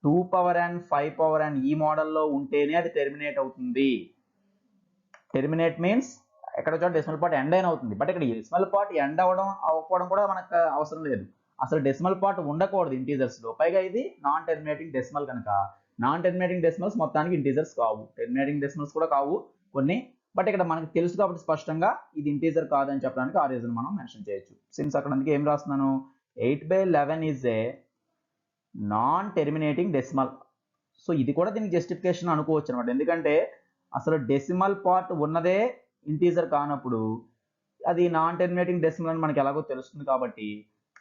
2n 5n ఈ మోడల్లో ఉంటేనే అది టెర్మినేట్ అవుతుంది. టెర్మినేట్ మీన్స్ ఎక్కడ చూడ డెసిమల్ పార్ట్ ఎండ్ అయిన అవుతుంది. బట్ ఇక్కడ డెసిమల్ పార్ట్ ఎండ్ అవ్వకపోవడం కూడా మనకు అవసరం లేదు. అసలు డెసిమల్ పార్ట్ ఉండకూడదు ఇంటీజర్స్లో. పైగా ఇది నాన్ టెర్మినేటింగ్ డెసిమల్ కనుక నాన్ టెర్మినేటింగ్ డెసిమల్స్ మొత్తానికి ఇంటీజర్స్ కావు, టెర్మినేటింగ్ డెసిమల్స్ కూడా కావు కొన్ని. బట్ ఇక్కడ మనకు తెలుసు కాబట్టి స్పష్టంగా ఇది ఇంటీజర్ కాదని చెప్పడానికి ఆ రీజన్ మనం మెన్షన్ చేయొచ్చు. సిన్స్ అక్కడ అందుకే ఏం రాస్తున్నాను, 8/11 is a non terminating decimal. So ఇది కూడా దీనికి జస్టిఫికేషన్ అనుకోవచ్చు అనమాట. ఎందుకంటే అసలు డెసిమల్ పార్ట్ ఉన్నదే ఇంటీజర్ కానప్పుడు అది నాన్ టెర్మినేటింగ్ డెసిమల్ అని మనకి ఎలాగో తెలుస్తుంది, కాబట్టి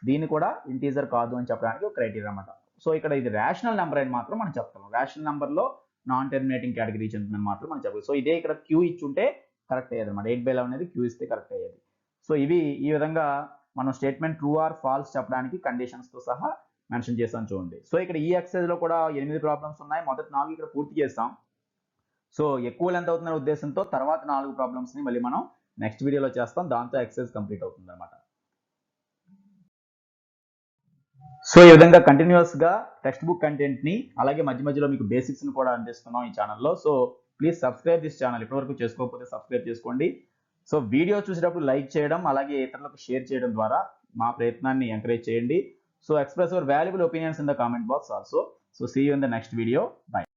దీన్ని కూడా ఇంటీజర్ కాదు అని చెప్పడానికి ఒక క్రైటీరియా అనమాట. సో ఇక్కడ ఇది రేషనల్ నెంబర్ అని మాత్రం మనం చెప్తాం. రేషనల్ నెంబర్లో నాన్ టెర్మినేటింగ్ కేటగిరీ చెందుతుందని మాత్రం మనం చెప్పాలి. సో ఇదే ఇక్కడ క్యూ ఇచ్చుంటే కరెక్ట్ అయ్యేది అనమాట. 8/11 అనేది క్యూ ఇస్తే కరెక్ట్ అయ్యేది. సో ఇవి ఈ విధంగా మనం స్టేట్మెంట్ ట్రూ ఆర్ ఫాల్స్ చెప్పడానికి కండిషన్స్తో సహా మెన్షన్ చేస్తాను చూడండి. సో ఇక్కడ ఈ ఎక్సర్సైజ్లో కూడా 8 ప్రాబ్లమ్స్ ఉన్నాయి. మొదటి 4 ఇక్కడ పూర్తి చేస్తాం. సో ఎక్కువ లెంత్ అవుతుందనే ఉద్దేశంతో తర్వాత 4 ప్రాబ్లమ్స్ని మళ్ళీ మనం నెక్స్ట్ వీడియోలో చేస్తాం. దాంతో ఎక్సర్సైజ్ కంప్లీట్ అవుతుంది అనమాట. సో ఈ విధంగా కంటిన్యూస్గా టెక్స్ట్ బుక్ కంటెంట్ని అలాగే మధ్య మధ్యలో మీకు బేసిక్స్ని కూడా అందిస్తున్నాం ఈ ఛానల్లో. So please subscribe this channel. ఇప్పటివరకు చేసుకోకపోతే సబ్స్క్రైబ్ చేసుకోండి. సో వీడియో చూసేటప్పుడు లైక్ చేయడం అలాగే ఇతరులకు షేర్ చేయడం ద్వారా మా ప్రయత్నాన్ని ఎంకరేజ్ చేయండి. So express your valuable opinions in the comment box also. So see you in the next video. Bye.